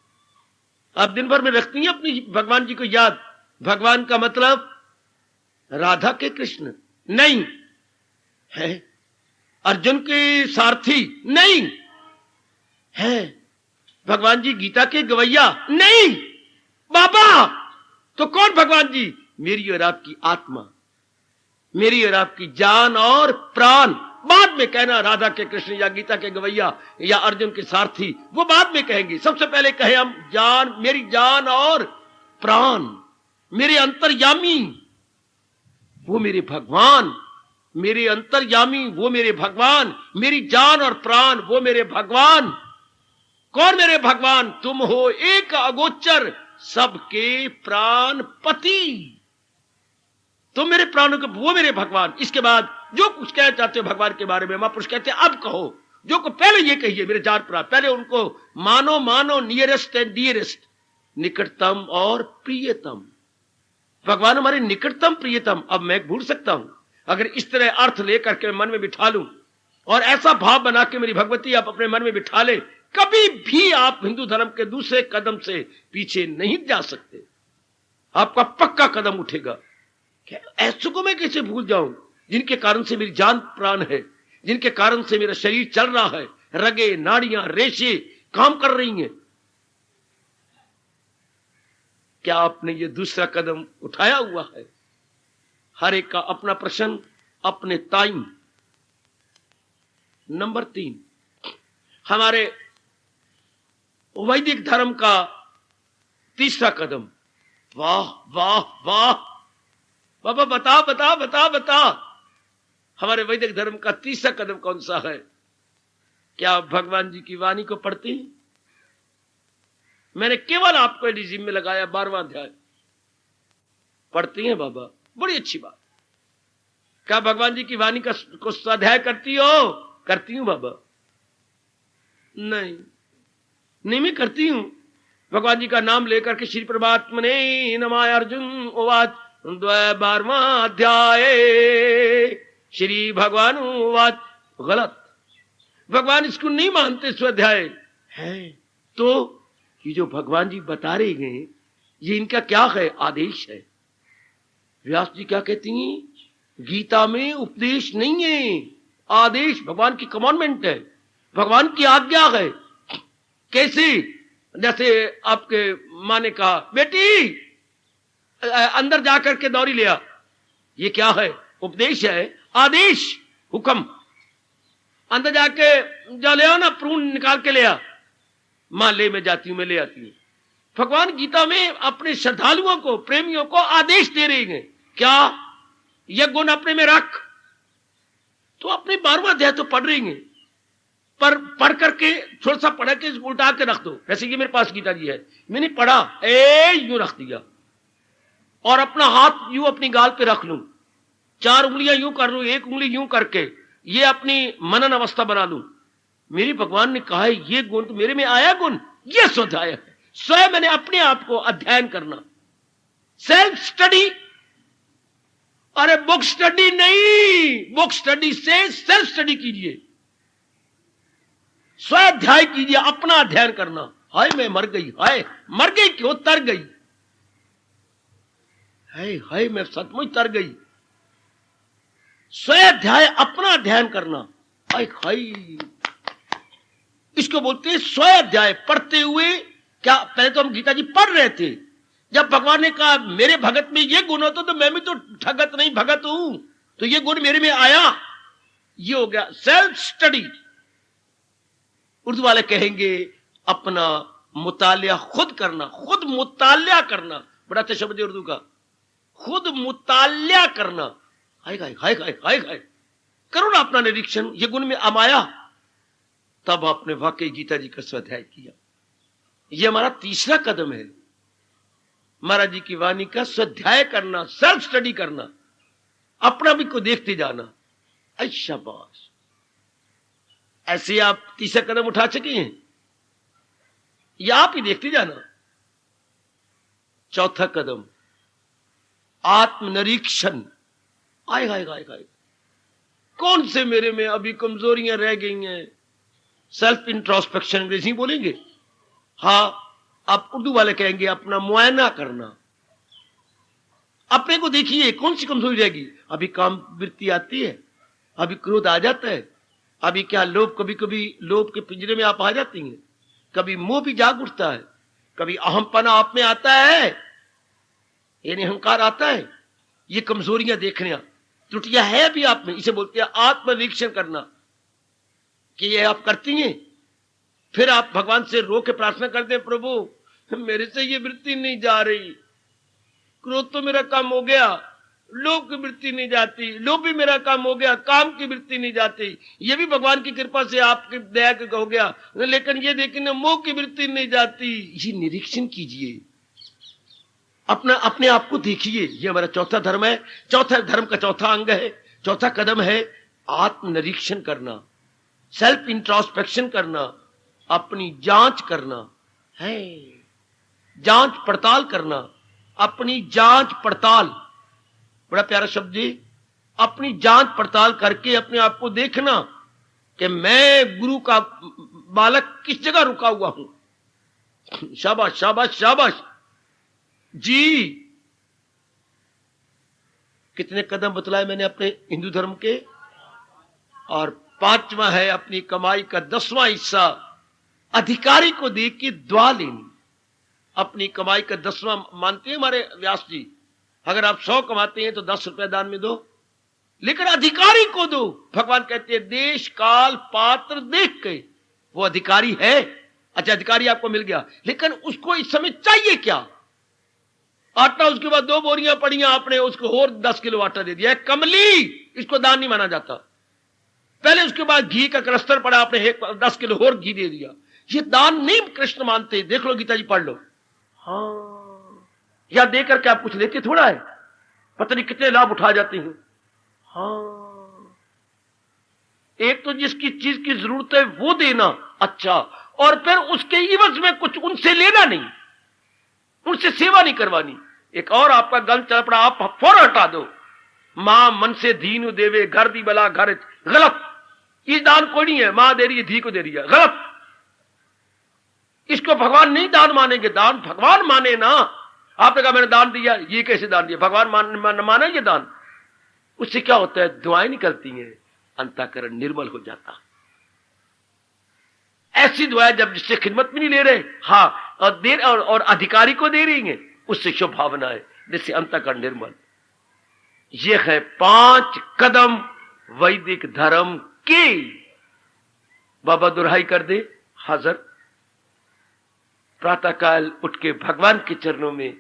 आप दिन भर में रखती हैं अपनी भगवान जी को याद। भगवान का मतलब राधा के कृष्ण नहीं है, अर्जुन के सारथी नहीं है, भगवान जी गीता के गवैया नहीं। बाबा तो कौन भगवान जी? मेरी और आपकी आत्मा, मेरी और आपकी जान और प्राण। बाद में कहना राधा के कृष्ण या गीता के गवैया या अर्जुन के सारथी, वो बाद में कहेंगे। सबसे पहले कहे हम जान, मेरी जान और प्राण, मेरे अंतर्यामी वो मेरे भगवान, मेरे अंतर्यामी वो मेरे भगवान, मेरी जान और प्राण वो मेरे भगवान। कौन मेरे भगवान? तुम हो एक अगोचर सबके प्राण पति। तुम मेरे प्राणों के, वो मेरे भगवान। इसके बाद जो कुछ कहना चाहते हो भगवान के बारे में, महापुरुष कहते हैं अब कहो जो को पहले ये कहिए मेरे जान प्राण। पहले उनको मानो, मानो, नियरेस्ट एंड डियरेस्ट, निकटतम और प्रियतम। भगवान हमारे निकटतम प्रियतम। अब मैं भूल सकता हूं अगर इस तरह अर्थ लेकर के मन में बिठा लूं और ऐसा भाव बना के मेरी भगवती आप अपने मन में बिठा ले, कभी भी आप हिंदू धर्म के दूसरे कदम से पीछे नहीं जा सकते। आपका पक्का कदम उठेगा। ऐसों को मैं कैसे भूल जाऊं जिनके कारण से मेरी जान प्राण है, जिनके कारण से मेरा शरीर चल रहा है, रगे नाड़ियां रेशे काम कर रही हैं। क्या आपने ये दूसरा कदम उठाया हुआ है? हर एक का अपना प्रश्न, अपने टाइम। नंबर 3, हमारे वैदिक धर्म का तीसरा कदम। वाह वाह वाह बाबा, बता बता बता बता, हमारे वैदिक धर्म का तीसरा कदम कौन सा है? क्या आप भगवान जी की वाणी को पढ़ते हैं? मैंने केवल आपको एलिजिम में लगाया 12वां अध्याय। पढ़ती हैं बाबा? बड़ी अच्छी बात। क्या भगवान जी की वाणी को स्वाध्याय करती हो? करती हूं बाबा। नहीं मैं करती हूं। भगवान जी का नाम लेकर के श्री परमात्मने नमाय अर्जुन उवाच 12वां अध्याय श्री भगवान उवाच। गलत, भगवान इसको नहीं मानते स्वाध्याय है। तो ये जो भगवान जी बता रहे हैं ये इनका क्या है? आदेश है। व्यास जी क्या कहती हैं? गीता में उपदेश नहीं है, आदेश, भगवान की कमांडमेंट है, भगवान की आज्ञा है। कैसे? जैसे आपके माँ ने कहा बेटी अंदर जाकर के दौरी ले आ, ये क्या है? उपदेश है, आदेश, हुक्म। अंदर जाके जा ले आओ ना, प्रून निकाल के ले आ। मां ले, मैं जाती हूं, मैं ले आती हूं। भगवान गीता में अपने श्रद्धालुओं को, प्रेमियों को आदेश दे रही हैं। क्या? यह गुण अपने में रख। तो अपने 12वां अध्याय तो पढ़ रही हैं, पर पढ़ करके थोड़ा सा पढ़ के उल्टा के रख दो। जैसे कि मेरे पास गीता जी है, मैंने पढ़ा, यूं रख दिया और अपना हाथ यूं अपनी गाल पे रख लूं, 4 उंगलियां यूं कर लूं, 1 उंगली यूं करके ये अपनी मनन अवस्था बना लूं। मेरी भगवान ने कहा है ये गुण तो मेरे में आया, गुण ये स्वाध्याय है। स्वयं मैंने अपने आप को अध्ययन करना, सेल्फ स्टडी। अरे बुक स्टडी नहीं, बुक स्टडी से सेल्फ स्टडी कीजिए, स्वाध्याय कीजिए, अपना अध्ययन करना। हाय मैं मर गई, हाय मर गई, क्यों तर गई, हाय हाय मैं सचमुच तर गई। स्वाध्याय, अपना अध्ययन करना। हाय हाय, इसको बोलते हैं स्वाध्याय। पढ़ते हुए क्या, पहले तो हम गीता जी पढ़ रहे थे, जब भगवान ने कहा मेरे भगत में ये गुण होता तो मैं भी तो ठगत नहीं भगत हूं, तो ये गुण मेरे में आया, ये हो गया सेल्फ स्टडी। उर्दू वाले कहेंगे अपना मुतालिया खुद करना, खुद मुतालिया करना। बड़ा अच्छा शब्द है उर्दू का, खुद मुतालिया करना। हाय हाय हाय हाय हाय हाय, करो ना अपना निरीक्षण, ये गुण में अमाया, तब आपने वाकई गीता जी का स्वाध्याय किया। ये हमारा तीसरा कदम है, महाराज जी की वाणी का स्वाध्याय करना, सेल्फ स्टडी करना, अपना भी को देखते जाना। शाबाश, ऐसे आप तीसरा कदम उठा सके हैं, या आप ही देखते जाना। चौथा कदम आत्मनिरीक्षण। आय हाय हाय हाय, कौन से मेरे में अभी कमजोरियां रह गई हैं? सेल्फ इंट्रोस्पेक्शन अंग्रेजी बोलेंगे, हाँ आप उर्दू वाले कहेंगे अपना मुआयना करना। अपने को देखिए, कौन सी कमजोरी रहेगी? अभी काम वृत्ति आती है, अभी क्रोध आ जाता है, अभी क्या लोभ, कभी कभी लोभ के पिंजरे में आप आ जाती हैं, कभी मोह भी जाग उठता है, कभी अहमपना आप में आता है, यानी अहंकार आता है। ये कमजोरियां देखने, त्रुटियां है अभी आप में, इसे बोलते हैं आत्मनिरीक्षण करना, कि ये आप करती हैं। फिर आप भगवान से रो के प्रार्थना करते हैं, प्रभु मेरे से ये वृत्ति नहीं जा रही, क्रोध तो मेरा कम हो गया, लोभ की वृत्ति नहीं जाती, लोभ भी मेरा काम हो गया, काम की वृत्ति नहीं जाती, ये भी भगवान की कृपा से आपकी दया का हो गया, लेकिन ये देखिए मोह की वृत्ति नहीं जाती। ये निरीक्षण कीजिए, अपने आप को देखिए। ये हमारा चौथा धर्म है, चौथा धर्म का चौथा अंग है, चौथा कदम है आत्मनिरीक्षण करना, सेल्फ इंट्रोस्पेक्शन करना, अपनी जांच करना है, जांच पड़ताल करना, अपनी जांच पड़ताल। बड़ा प्यारा शब्द है, अपनी जांच पड़ताल करके अपने आप को देखना कि मैं गुरु का बालक किस जगह रुका हुआ हूं। शाबाश शाबाश शाबाश जी। कितने कदम बतलाए मैंने अपने हिंदू धर्म के। और पांचवा है अपनी कमाई का 10वां हिस्सा अधिकारी को दे के दुआ लेनी। अपनी कमाई का 10वां मानते हैं हमारे व्यास जी, अगर आप 100 कमाते हैं तो 10 रुपए दान में दो, लेकिन अधिकारी को दो। भगवान कहते हैं देश काल पात्र देख के। वो अधिकारी है, अच्छा अधिकारी आपको मिल गया, लेकिन उसको इस समय चाहिए क्या? आटा उसके बाद 2 बोरियां पड़ियां, आपने उसको और 10 किलो आटा दे दिया। कमली, इसको दान नहीं माना जाता। पहले उसके बाद घी का क्रस्तर पड़ा, आपने 10 किलो और घी दे दिया। ये दान नहीं कृष्ण मानते। देख लो गीता जी पढ़ लो। हाँ, या देकर के आप कुछ लेते थोड़ा है, पता नहीं कितने लाभ उठा जाते हैं। हाँ, एक तो जिसकी चीज की जरूरत है वो देना, अच्छा, और फिर उसके इवज में कुछ उनसे लेना नहीं, उनसे सेवा नहीं करवानी। एक और आपका गल चल पड़ा, आप फौरन हटा दो। मां मन से दीन देवे घर दी बला घर, गलत। ये दान कोई नहीं है, मां दे रही है धी को दे रही है, गलत। इसको भगवान नहीं दान मानेंगे। दान भगवान माने ना। आपने कहा मैंने दान दिया, ये कैसे दान दिया? भगवान माने ये दान। उससे क्या होता है? दुआएं निकलती हैं, अंतःकरण निर्मल हो जाता। ऐसी दुआएं जब जिससे खिदमत भी नहीं ले रहे, हाँ, और अधिकारी को दे रही हैं, उससे शुभ भावना है, जिससे अंतःकरण निर्मल। ये है 5 कदम वैदिक धर्म के। बाबा दुराई कर दे हाजिर। प्रातःकाल उठ के भगवान के चरणों में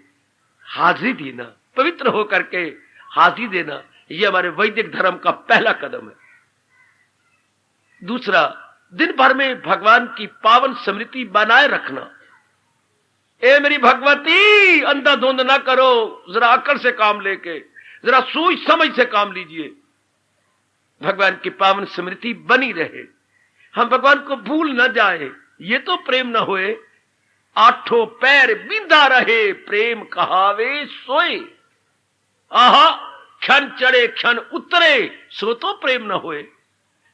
हाजिरी देना, पवित्र होकर के हाजिरी देना, यह हमारे वैदिक धर्म का पहला कदम है। दूसरा, दिन भर में भगवान की पावन स्मृति बनाए रखना। ए मेरी भगवती, अंधा धुंध ना करो, जरा अकड़ से काम लेके, जरा सोच समझ से काम लीजिए। भगवान की पावन स्मृति बनी रहे, हम भगवान को भूल न जाए। ये तो प्रेम न होए, 8 पैर बिंदा रहे, प्रेम कहावे सोए। आहा, क्षण चढ़े क्षण उतरे, सो तो प्रेम न होए।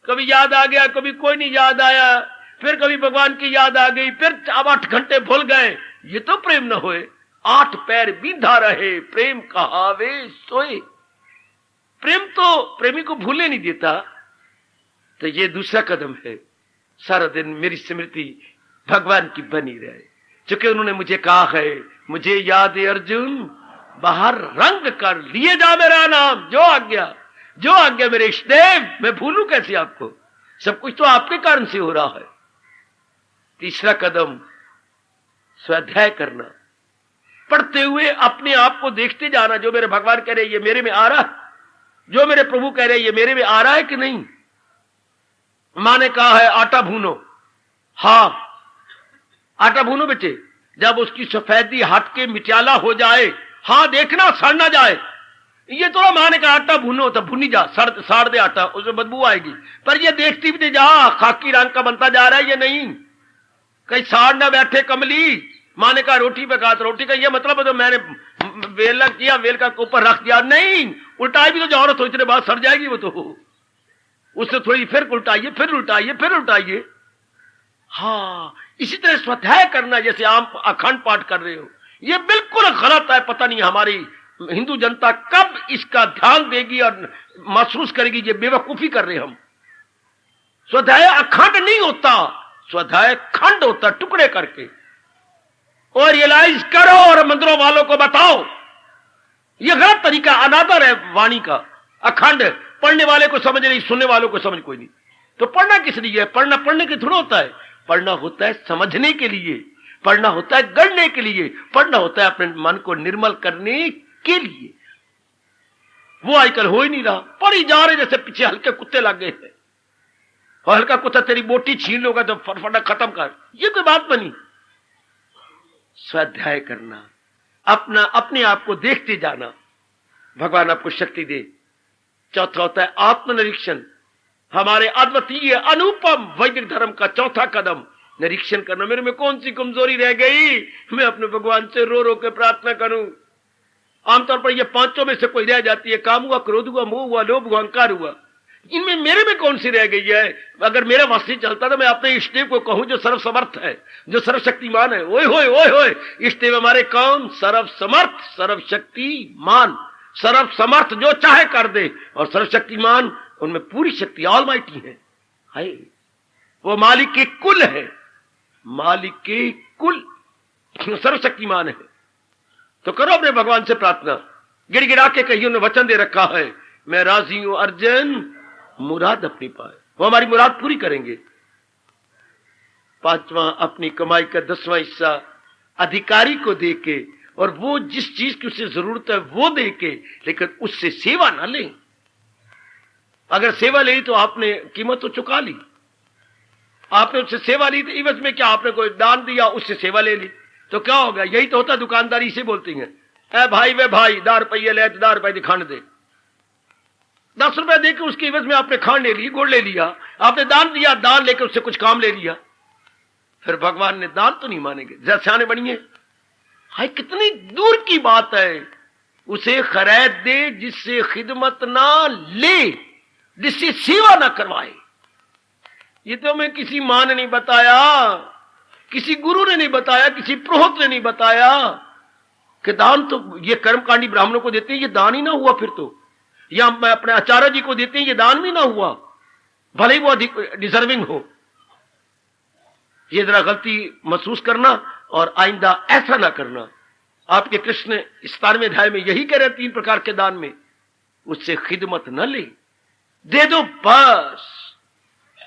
कभी याद आ गया, कभी कोई नहीं याद आया, फिर कभी भगवान की याद आ गई, फिर अब 8 घंटे भूल गए, ये तो प्रेम न होए। 8 पैर बिंधा रहे, प्रेम कहावे सोए। प्रेम तो प्रेमी को भूलने नहीं देता। तो ये दूसरा कदम है, सारा दिन मेरी स्मृति भगवान की बनी रहे। चूंकि उन्होंने मुझे कहा है, मुझे याद है अर्जुन, बाहर रंग कर लिए जा मेरा नाम, जो आज्ञा मेरे इष्टदेव। मैं भूलूं कैसे आपको? सब कुछ तो आपके कारण से हो रहा है। तीसरा कदम, स्वाध्याय करना, पढ़ते हुए अपने आप को देखते जाना। जो मेरे भगवान कह रहे ये मेरे में आ रहा है, जो मेरे प्रभु कह रहे ये मेरे में आ रहा है कि नहीं। मां ने कहा है आटा भूनो, हाँ आटा भूनो बेटे, जब उसकी सफेदी हट के मिट्याला हो जाए, हाँ देखना सड़ ना जाए। ये तो मां ने कहा आटा भूनो, तो भुनी जा, साड़ दे आटा, उसमें बदबू आएगी। पर ये देखती भी नहीं जा, खाकी रंग का बनता जा रहा है ये नहीं, कहीं साड़ ना बैठे कमली। मां ने कहा रोटी पका, तो रोटी का ये मतलब है तो मैंने वेला किया, वेल का ऊपर रख दिया, नहीं उल्टाई भी तो जो औरत हो इतने बाद सड़ जाएगी वो तो। उससे थोड़ी फिर उल्टाइए, फिर उल्टाइए, फिर उल्टाइए। हाँ, इसी तरह स्वाध्याय करना, जैसे आप अखंड पाठ कर रहे हो, ये बिल्कुल गलत है। पता नहीं हमारी हिंदू जनता कब इसका ध्यान देगी और महसूस करेगी ये बेवकूफी कर रहे हम। स्वाध्याय अखंड नहीं होता, स्वाध्याय खंड होता, टुकड़े करके। और रियलाइज करो और मंदिरों वालों को बताओ, यह गलत तरीका, अनादर है वाणी का। अखंड पढ़ने वाले को समझ नहीं, सुनने वालों को समझ कोई नहीं। तो पढ़ना किस लिए है? पढ़ना पढ़ने के थोड़ा होता है, पढ़ना होता है समझने के लिए, पढ़ना होता है गढ़ने के लिए, पढ़ना होता है अपने मन को निर्मल करने के लिए। वो आजकल हो ही नहीं रहा, पढ़ी जा रहे जैसे पीछे हल्के कुत्ते लग गए हैं। और हल्का कुत्ता तेरी बोटी छीन लोगा तो फटफटा खत्म कर, ये कोई बात बनी। स्वाध्याय करना, अपने आप को देखते जाना, भगवान आपको शक्ति दे। चौथा होता है आत्मनिरीक्षण, हमारे अद्वितीय अनुपम वैदिक धर्म का चौथा कदम, निरीक्षण करना। मेरे में कौन सी कमजोरी रह गई, मैं अपने भगवान से रो रो के प्रार्थना करूं। आमतौर पर ये 5 में से कोई रह जाती है, काम हुआ, क्रोध हुआ, मोह हुआ, लोभ हुआ, अहंकार हुआ। इनमें मेरे में कौन सी रह गई है? अगर मेरा वश से चलता तो मैं अपने इष्टदेव को कहूं जो सर्वसमर्थ है, जो सर्वशक्तिमान है। ओए होए ओए होए, इष्टदेव हमारे कौन? सर्वसमर्थ, सर्वशक्तिमान, सर्वसमर्थ, जो चाहे कर दे, और सर्वशक्तिमान, उनमें पूरी शक्ति ऑलमाइटी है। हाय, वो मालिक के कुल है, मालिक के कुल, सर्वशक्तिमान है। तो करो अपने भगवान से प्रार्थना, गिड़गिड़ा के कहिए, उन्हें वचन दे रखा है, मैं राजी हूं अर्जुन, मुराद अपनी पाए। वो हमारी मुराद पूरी करेंगे। पांचवा, अपनी कमाई का 10वां हिस्सा अधिकारी को दे के, और वो जिस चीज की उसे जरूरत है वो दे के, लेकिन उससे सेवा ना ले। अगर सेवा ले तो आपने कीमत तो चुका ली, आपने उससे सेवा ली, तो इवज में क्या आपने कोई दान दिया, उससे सेवा ले ली, तो क्या होगा? यही तो होता, दुकानदारी इसे बोलती है, ए भाई वे भाई 10 रुपये ले, 10 रुपये दिखाने दे। 10 रुपए देकर उसके इवज में आपने खांड ले ली, गुड़ ले लिया, आपने दान दिया, दान लेकर उससे कुछ काम ले लिया, फिर भगवान ने दान तो नहीं मानेंगे। जरा सियाने बनिए। हाय, कितनी दूर की बात है। उसे खरीद दे जिससे खिदमत ना ले, जिससे सेवा ना करवाए। ये तो मैं किसी मां ने नहीं बताया, किसी गुरु ने नहीं बताया, किसी पुरोहित ने नहीं बताया कि दान तो ये कर्मकांडी ब्राह्मणों को देते हैं, ये दान ही ना हुआ फिर तो। या मैं अपने आचार्य जी को देते हैं, ये दान भी ना हुआ, भले ही वो अधिक डिजर्विंग हो। ये जरा गलती महसूस करना और आइंदा ऐसा ना करना। आपके कृष्ण 17वें अध्याय में यही कह रहे हैं, 3 प्रकार के दान में, उससे खिदमत न ले, दे दो बस।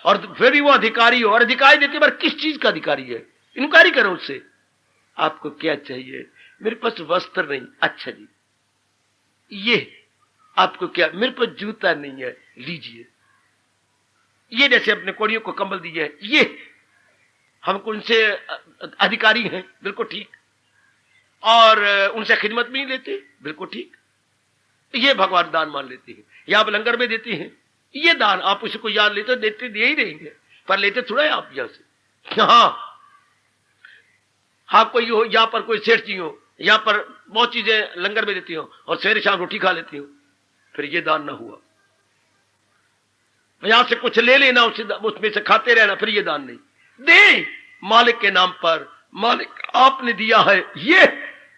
और फिर भी वो अधिकारी हो, और अधिकारी देते पर किस चीज का अधिकारी है? इंक्वायरी करो उससे, आपको क्या चाहिए? मेरे पास वस्त्र नहीं, अच्छा जी। ये आपको क्या? मेरे पास जूता नहीं है, लीजिए। ये जैसे अपने कोड़ियों को कंबल दीजिए, ये हमको उनसे अधिकारी हैं, बिल्कुल ठीक, और उनसे खिदमत भी नहीं लेते, बिल्कुल ठीक। ये भगवान दान मान लेते हैं, या आप लंगर में देते हैं, ये दान आप उसको याद लेते, देते दे ही रहेंगे, पर लेते थोड़ा है आप यहां से। हाँ, कोई हो, यहां पर कोई सेठ जी हो, यहां पर बहुत चीजें लंगर में देती हो, और सवेरे शाम रोटी खा लेती हो, फिर ये दान ना हुआ। यहां से कुछ ले लेना, उसमें से खाते रहना, फिर ये दान नहीं। दे मालिक के नाम पर, मालिक आपने दिया है, ये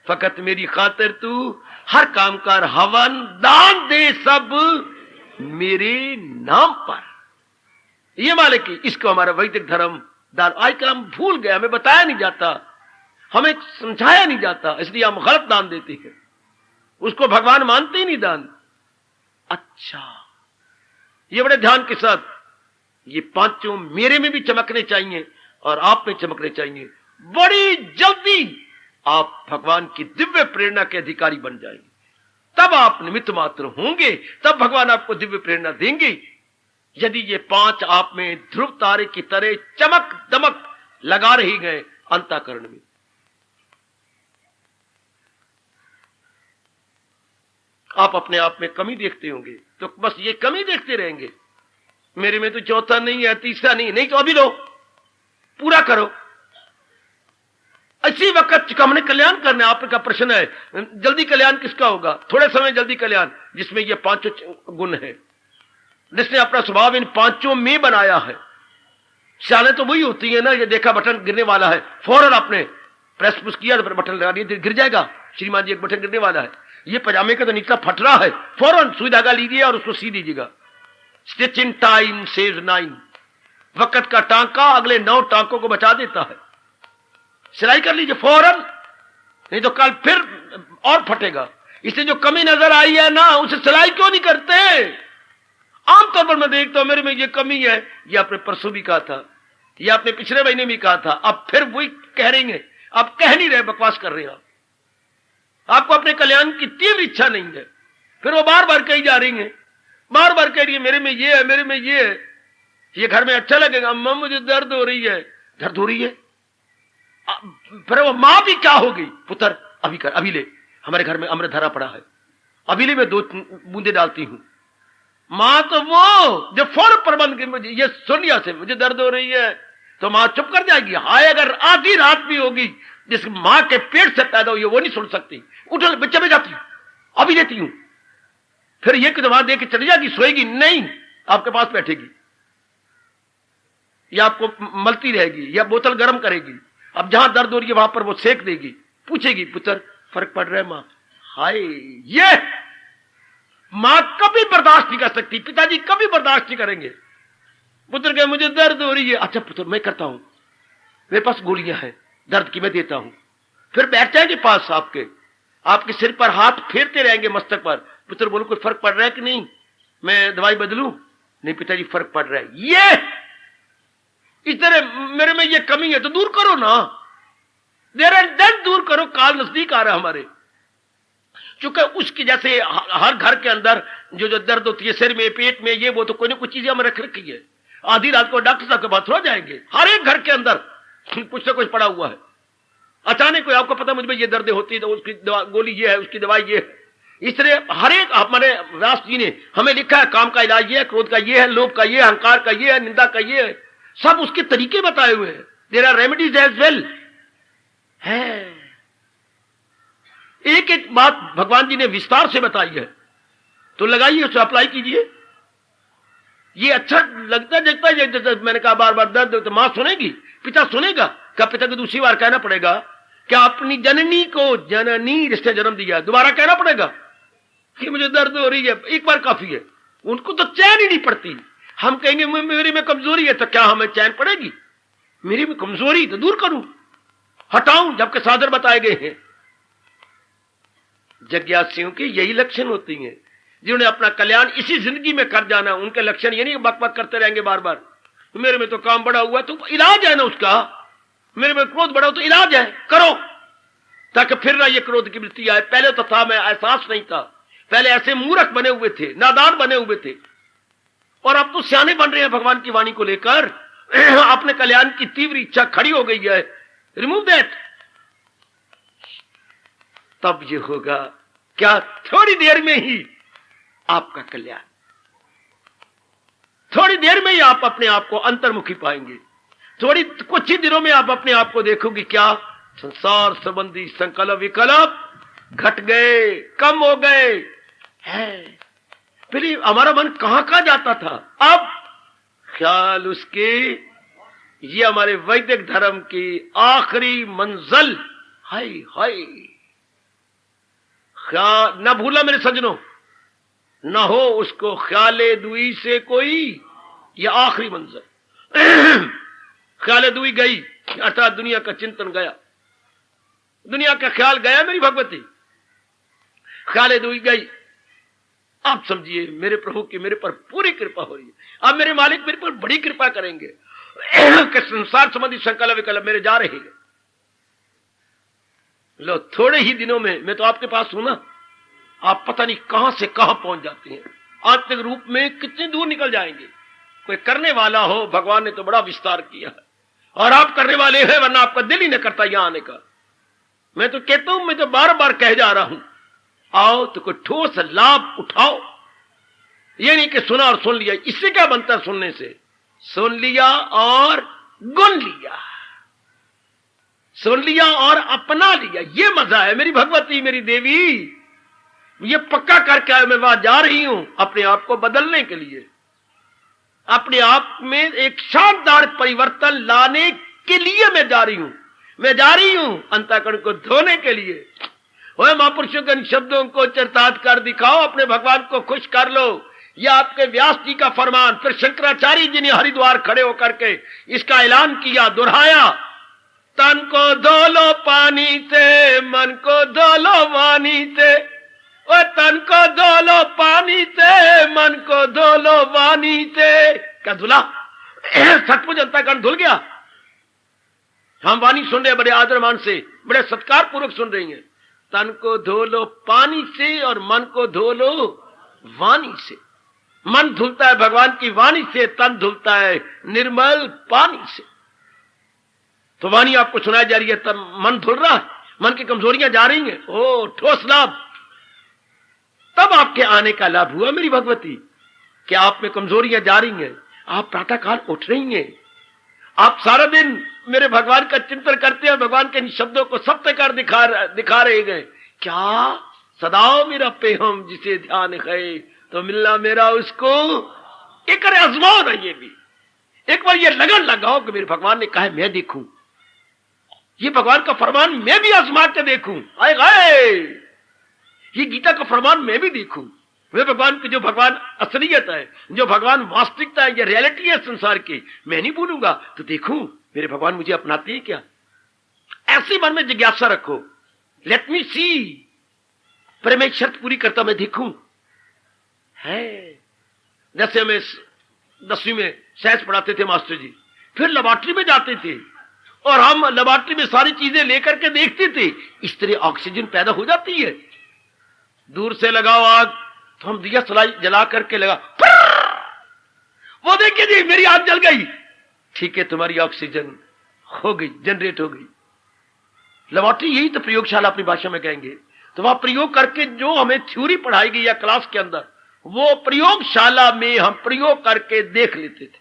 फकत मेरी खातिर तू हर काम कर, हवन दान दे सब मेरे नाम पर। ये मालिक की, इसको हमारा वैदिक धर्म दान आजकल हम भूल गए, हमें बताया नहीं जाता, हमें समझाया नहीं जाता, इसलिए हम गलत दान देते हैं, उसको भगवान मानते ही नहीं दान। अच्छा, ये बड़े ध्यान के साथ ये 5 मेरे में भी चमकने चाहिए और आप में चमकने चाहिए। बड़ी जल्दी आप भगवान की दिव्य प्रेरणा के अधिकारी बन जाएंगे, तब आप निमित्त मात्र होंगे, तब भगवान आपको दिव्य प्रेरणा देंगे। यदि ये 5 आप में ध्रुव तारे की तरह चमक दमक लगा रही गए अंतःकरण में, आप अपने आप में कमी देखते होंगे तो बस ये कमी देखते रहेंगे, मेरे में तो चौथा नहीं है, तीसरा नहीं, तो अभी लो, पूरा करो। इसी वक्त हमने कल्याण करना है। आपका प्रश्न है जल्दी कल्याण किसका होगा? थोड़े समय जल्दी कल्याण, जिसमें ये 5 गुण है, जिसने अपना स्वभाव इन 5 में बनाया है। शाने तो वही होती है ना, ये देखा बटन गिरने वाला है, फौरन आपने प्रेस पुश किया तो बटन लगा दिया, गिर जाएगा। श्रीमान जी, एक बटन गिरने वाला है, ये पजामे का तो नीचा फट रहा है, फौरन सुई धागा लीजिए और उसको सी दीजिएगा। स्टिच इन टाइम सेव्स 9, वक्त का टांका अगले 9 टांकों को बचा देता है। सिलाई कर लीजिए फौरन, नहीं तो कल फिर और फटेगा। इसे जो कमी नजर आई है ना, उसे सिलाई क्यों नहीं करते? आमतौर पर मैं देखता हूं मेरे में ये कमी है, ये आपने परसों भी कहा था, ये आपने पिछले महीने भी कहा था, अब फिर वही कह रही हैं। आप कह नहीं रहे, बकवास कर रहे हैं। आपको अपने कल्याण की तीव्र इच्छा नहीं है, फिर वो बार बार कही जा रही हैं, बार बार कह रही है मेरे में ये है, मेरे में ये है, ये घर में अच्छा लगेगा, अम्मा मुझे दर्द हो रही है, दर्द हो रही है। फिर वो मां भी क्या होगी, पुत्र अभी कर, अभी ले, हमारे घर में अमृत धरा पड़ा है, अभी ले, मैं 2 बूंदे डालती हूं। मां तो वो जो फौरन प्रबंध के, ये सुन लिया से मुझे दर्द हो रही है, तो मां चुप कर जाएगी। हाय, अगर आधी रात भी होगी, जिस मां के पेट से पैदा हुई है वो नहीं सुन सकती, उठो बच्चे में जाती हूं, अभी देती हूं। फिर ये कि दवा दे के चली जाएगी, सोएगी नहीं, आपके पास बैठेगी या आपको मलती रहेगी या बोतल गर्म करेगी। अब जहां दर्द हो रही है वहां पर वो सेक देगी, पूछेगी पुत्र फर्क पड़ रहा है मां? हाय, ये मां कभी बर्दाश्त नहीं कर सकती, पिताजी कभी बर्दाश्त नहीं करेंगे। पुत्र कहे मुझे दर्द हो रही है, अच्छा पुत्र मैं करता हूं, मेरे पास गोलियां हैं दर्द की, मैं देता हूं। फिर बैठ जाएंगे पास आपके सिर पर हाथ फेरते रहेंगे मस्तक पर। पुत्र बोलो कोई फर्क पड़ रहा है कि नहीं, मैं दवाई बदलूं? नहीं पिताजी फर्क पड़ रहा है। ये इस तरह मेरे में ये कमी है तो दूर करो ना, देर एंड देन दूर करो, काल नजदीक आ रहा है हमारे। चूंकि उसकी जैसे हर घर के अंदर जो दर्द होती है सिर में पेट में, ये वो तो कोई ना कोई चीजें हमें रख रखी है। आधी रात को डॉक्टर साहब के पास थोड़ा जाएंगे, हर एक घर के अंदर कुछ ना कुछ पड़ा हुआ है। अचानक कोई आपको पता मुझे ये दर्द होती है तो उसकी गोली ये है, उसकी दवाई ये है। इस तरह हर एक हमारे व्यास जी ने हमें लिखा है, काम का इलाज ये है, क्रोध का ये है, लोभ का ये है, अहंकार का ये है, निंदा का ये है, सब उसके तरीके बताए हुए हैं। There are remedies as well है। एक एक बात भगवान जी ने विस्तार से बताई है, तो लगाइए, उसे अप्लाई कीजिए। ये अच्छा लगता जगता है। जैसे मैंने कहा बार बार दर्द तो मां सुनेगी, पिता सुनेगा, क्या पिता को दूसरी बार कहना पड़ेगा? क्या अपनी जननी को, जननी जिसने जन्म दिया, दोबारा कहना पड़ेगा कि मुझे दर्द हो रही है? एक बार काफी है। उनको तो चैन ही नहीं पड़ती। हम कहेंगे मेरी में कमजोरी है, तो क्या हमें चैन पड़ेगी? मेरी में कमजोरी तो दूर करूं, हटाऊं, जबकि साधन बताए गए हैं। जिज्ञासियों के यही लक्षण होती हैं, जिन्होंने अपना कल्याण इसी जिंदगी में कर जाना। उनके लक्षण ये नहीं बक बक करते रहेंगे बार बार, मेरे में तो काम बड़ा हुआ, तो इलाज है ना उसका। मेरे में क्रोध बड़ा हो तो इलाज है, करो, ताकि फिर ना ये क्रोध की वृत्ति आए। पहले तो था, मैं एहसास नहीं था, पहले ऐसे मूर्ख बने हुए थे, नादान बने हुए थे, और अब तो सियाने बन रहे हैं भगवान की वाणी को लेकर। अपने कल्याण की तीव्र इच्छा खड़ी हो गई है। रिमूव दैट, तब ये होगा क्या? थोड़ी देर में ही आपका कल्याण, थोड़ी देर में ही आप अपने आप को अंतर्मुखी पाएंगे। कुछ ही दिनों में आप अपने आप को देखोगे, क्या संसार संबंधी संकल्प विकल्प घट गए, कम हो गए हैं। पहले हमारा मन कहां कहां जाता था, अब ख्याल उसके, ये हमारे वैदिक धर्म की आखिरी मंजिल। हाय हाय, ख्याल ना भूला मेरे सज्जनों, ना हो उसको ख्याले दुई से कोई, ये आखिरी मंजिल। ख्याले दुई गई, अर्थात दुनिया का चिंतन गया, दुनिया का ख्याल गया मेरी भगवती, ख्याले दुई गई। आप समझिए मेरे प्रभु की मेरे पर पूरी कृपा हो रही है। अब मेरे मालिक मेरे पर बड़ी कृपा करेंगे कि संसार संबंधी संकल्प विकल्प मेरे जा रहे हैं। लो, थोड़े ही दिनों में मैं तो आपके पास हूं ना, आप पता नहीं कहां से कहां पहुंच जाते हैं, आत्मिक रूप में कितनी दूर निकल जाएंगे। कोई करने वाला हो, भगवान ने तो बड़ा विस्तार किया है, और आप करने वाले हैं, वरना आपका दिल ही नहीं करता यहां आने का। मैं तो कहता हूं, मैं तो बार बार कह जा रहा हूं, आओ तो कोई ठोस लाभ उठाओ। ये नहीं कि सुना और सुन लिया, इससे क्या बनता है सुनने से? सुन लिया और गुन लिया, सुन लिया और अपना लिया, ये मजा है मेरी भगवती मेरी देवी। ये पक्का करके आए, मैं वहां जा रही हूं अपने आप को बदलने के लिए, अपने आप में एक शानदार परिवर्तन लाने के लिए मैं जा रही हूं। मैं जा रही हूं अंतःकरण को धोने के लिए। ओए महापुरुषों के इन शब्दों को चरितार्थ कर दिखाओ, अपने भगवान को खुश कर लो। यह आपके व्यास जी का फरमान, फिर शंकराचार्य जी ने हरिद्वार खड़े होकर के इसका ऐलान किया, दोहराया। तन को धो लो पानी से, मन को धो लो वाणी से, ओ तन को धो लो पानी से, मन को धो लो वाणी से। क्या धुला? सचमुच अंतःकरण धुल गया। हम वाणी सुन रहे हैं बड़े आदर मान से, बड़े सत्कार पूर्वक सुन रही हैं। तन को धो लो पानी से और मन को धो लो वाणी से। मन धुलता है भगवान की वाणी से, तन धुलता है निर्मल पानी से। तो वाणी आपको सुनाई जा रही है, तब मन धुल रहा है, मन की कमजोरियां जा रही हैं। ओ ठोस लाभ, तब आपके आने का लाभ हुआ मेरी भगवती। क्या आप में कमजोरियां जा रही हैं, आप प्रातःकाल उठ रही हैं, आप सारा दिन मेरे भगवान का चिंतन करते हैं, भगवान के इन शब्दों को सत्य कर दिखा रहे गए। क्या सदा मेरा पेहम जिसे ध्यान है, तो मिलना मेरा उसको एक बार आजमाओ ना, ये भी एक बार ये लगन लगाओ कि मेरे भगवान ने कहा है मैं देखूं, ये भगवान का फरमान मैं भी आजमा के देखूं, आए गाए ये गीता का फरमान मैं भी देखूं, वे भगवान की जो भगवान असलियत है, जो भगवान वास्तविकता है, ये रियलिटी है संसार की, मैं नहीं भूलूंगा तो देखूं मेरे भगवान मुझे अपनाते हैं क्या। ऐसी मन में जिज्ञासा रखो, लेट मी सी, पर मैं एक शर्त पूरी करता मैं देखूं है। जैसे हमें 10वीं में साइंस पढ़ाते थे मास्टर जी, फिर लेबोरेटरी में जाते थे और हम लेबोरेटरी में सारी चीजें लेकर के देखते थे, इस तरह ऑक्सीजन पैदा हो जाती है। दूर से लगाओ आग तो हम दिया सलाई जला करके लगा, वो देखिए जी मेरी आग जल गई, ठीक है तुम्हारी ऑक्सीजन हो गई, जनरेट हो गई। लेबोरेटरी यही तो प्रयोगशाला अपनी भाषा में कहेंगे। तो वहां प्रयोग करके जो हमें थ्योरी पढ़ाई गई है क्लास के अंदर, वो प्रयोगशाला में हम प्रयोग करके देख लेते थे।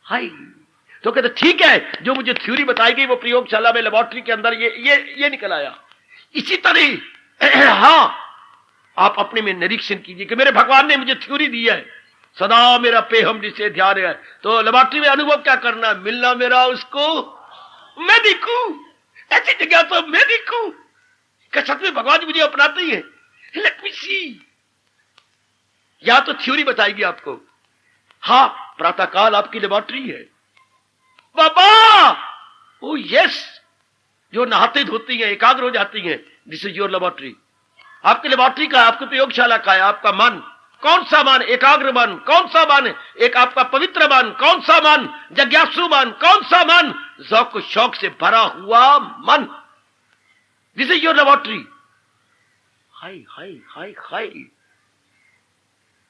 हाय तो कहते ठीक है, जो मुझे थ्योरी बताई गई वो प्रयोगशाला में लेबोरेटरी के अंदर ये निकल आया। इसी तरह हाँ आप अपने में निरीक्षण कीजिए कि मेरे भगवान ने मुझे थ्योरी दी है, सदा मेरा पेहम जिसे ध्यान है, तो लेबोरेटरी में अनुभव क्या करना, मिलना मेरा उसको मैं देखूं, ऐसी जगह तो मैं देखूं क्या सच में भगवान मुझे अपनाते ही है। लेट मी सी, या तो थ्योरी बताएगी आपको, हाँ प्रातःकाल आपकी लेबोरेटरी है बाबा, ओ यस, जो नहाते धोती हैं एकाग्र हो जाती हैं, दिस इज योर लेबोरेटरी। आपकी लेबोरेटरी का, आपकी प्रयोगशाला का है आपका मन, कौन सा मन, एकाग्र मन, कौन सा मन, एक आपका पवित्र मन, कौन सा मन, जिज्ञासु मन, कौन सा मन, ज़ौक़ शौक से भरा हुआ मन, दिस इज योर लेबोरेटरी। हाय हाय हाय हाय,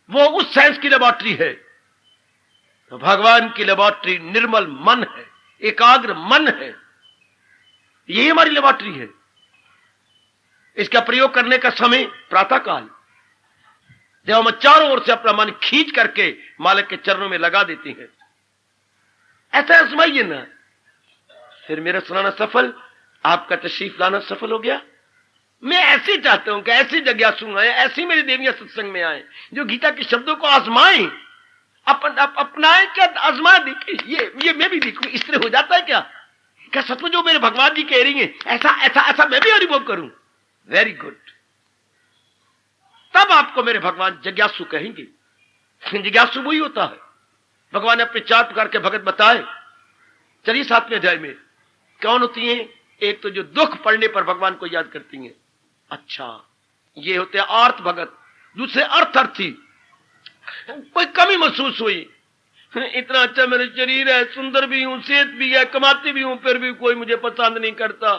वो उस साइंस की लेबोरेटरी है। तो भगवान की लेबोरेटरी निर्मल मन है, एकाग्र मन है, यही हमारी लेबोरेटरी है। इसका प्रयोग करने का समय प्रातःकाल, जब हम चारों ओर से अपना मन खींच करके मालिक के चरणों में लगा देते हैं। ऐसा आजमाइए ना, फिर मेरा सुनाना सफल, आपका तशरीफ लाना सफल हो गया। मैं ऐसे चाहता हूं कि ऐसी जिज्ञासु आए, ऐसी मेरी देवियां सत्संग में आए जो गीता के शब्दों को आजमाएं, अपनाए, क्या आजमा देखिए, ये मैं भी देखूं, इस तरह हो जाता है क्या सच में जो मेरे भगवान जी कह रही हैं ऐसा ऐसा ऐसा मैं भी अनुभव करूं। वेरी गुड, तब आपको मेरे भगवान जिज्ञासु कहेंगे। जिज्ञासु वही होता है, भगवान ने अपने 4 प्रकार के भगत बताए। चलिए 7वें अध्याय में कौन होती हैं, एक तो जो दुख पड़ने पर भगवान को याद करती हैं, अच्छा ये होते हैं आर्त भगत। दूसरे अर्थी, कोई कमी महसूस हुई, इतना अच्छा मेरा शरीर है, सुंदर भी हूं, सेहत भी है, कमाती भी हूं, फिर भी कोई मुझे पसंद नहीं करता,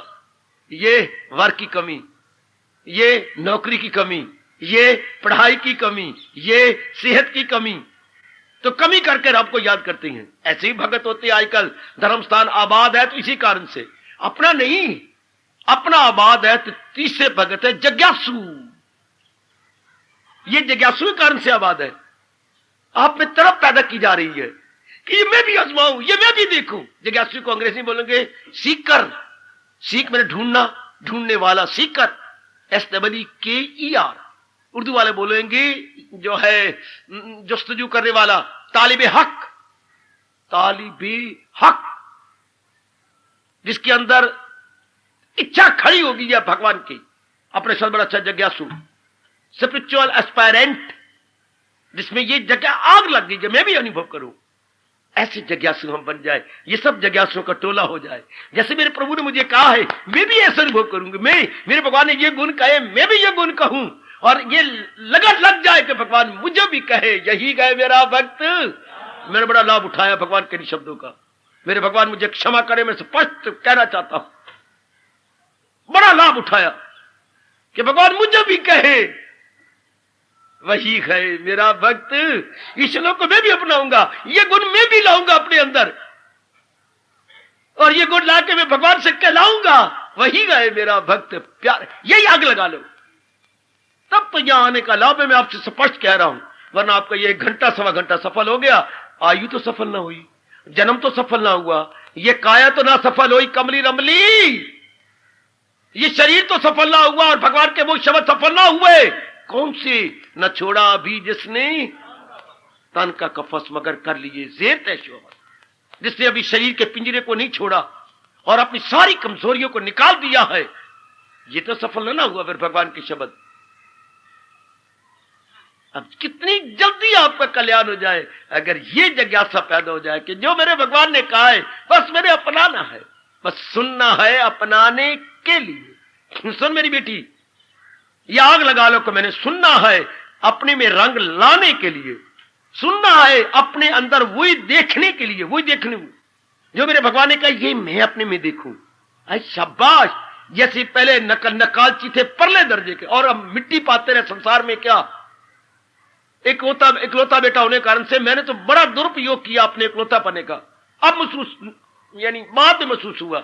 ये वर्क की कमी, ये नौकरी की कमी, ये पढ़ाई की कमी, ये सेहत की कमी, तो कमी करके रब को याद करती हैं। ऐसे ही भगत होते हैं। आजकल धर्म स्थान आबाद है तो इसी कारण से, अपना नहीं, अपना आबाद है तो तीसरे भगत है जिज्ञासु, ये जिज्ञासु के कारण से आबाद है। आप में तरफ पैदा की जा रही है कि ये मैं भी आजमाऊं, ये मैं भी देखूं। जिज्ञासु को अंग्रेजी में बोलेंगे सीकर, सीख मैंने ढूंढना, ढूंढने वाला, सीकर, SEEKER। उर्दू वाले बोलेंगे जो है जस्तजू करने वाला, तालिबे हक, तालिबे हक, जिसके अंदर इच्छा खड़ी होगी या भगवान की, अपने साथ बड़ा अच्छा जिज्ञासु, स्पिरिचुअल एस्पायरेंट, जिसमें ये जगह आग लग गई जो मैं भी अनुभव करूं। ऐसे जिज्ञासु हम बन जाए, ये सब जिज्ञासुओं का टोला हो जाए। जैसे मेरे प्रभु ने मुझे कहा है मैं भी ऐसा अनुभव करूंगी, मेरे भगवान ने ये गुण कहे, मैं भी ये गुण कहूं, और ये लगन लग जाए कि भगवान मुझे भी कहे यही गए मेरा भक्त। मैंने बड़ा लाभ उठाया भगवान के शब्दों का। मेरे भगवान मुझे क्षमा करे, मैं स्पष्ट कहना चाहता हूं, बड़ा लाभ उठाया कि भगवान मुझे भी कहे वही है मेरा भक्त। इस श्लोक को मैं भी अपनाऊंगा, ये गुण मैं भी लाऊंगा अपने अंदर, और ये गुण लाके मैं भगवान से कहलाऊंगा वही है मेरा भक्त प्यार। यही आग लगा लो, तब तो यहां आने का लाभ है। मैं आपसे स्पष्ट कह रहा हूं, वरना आपका ये 1 घंटा 1.25 घंटा सफल हो गया, आयु तो सफल ना हुई, जन्म तो सफल ना हुआ, ये काया तो ना सफल हुई कमली रमली, ये शरीर तो सफल ना हुआ, और भगवान के वो शब्द सफल ना हुए। कौन से, न छोड़ा अभी जिसने तन का कफस मगर कर लिए जेर तैशो, जिसने अभी शरीर के पिंजरे को नहीं छोड़ा और अपनी सारी कमजोरियों को निकाल दिया है, ये तो सफल ना हुआ फिर भगवान के शब्द। अब कितनी जल्दी आपका कल्याण हो जाए अगर ये जिज्ञासा पैदा हो जाए कि जो मेरे भगवान ने कहा है बस मैंने अपनाना है, बस सुनना है अपनाने के लिए। सुन मेरी बेटी, ये आग लगा लो कि मैंने सुनना है अपने में रंग लाने के लिए, सुनना है अपने अंदर वही देखने के लिए, वही देखने जो मेरे भगवान ने कहा ये मैं अपने में देखूं। अरे शाबाश, जैसे पहले नकालची थे परले दर्जे के और अब मिट्टी पाते रहे संसार में। क्या इकलौता बेटा होने के कारण से मैंने तो बड़ा दुरुपयोग किया अपने इकलौता पने का। अब महसूस यानी बाद में महसूस हुआ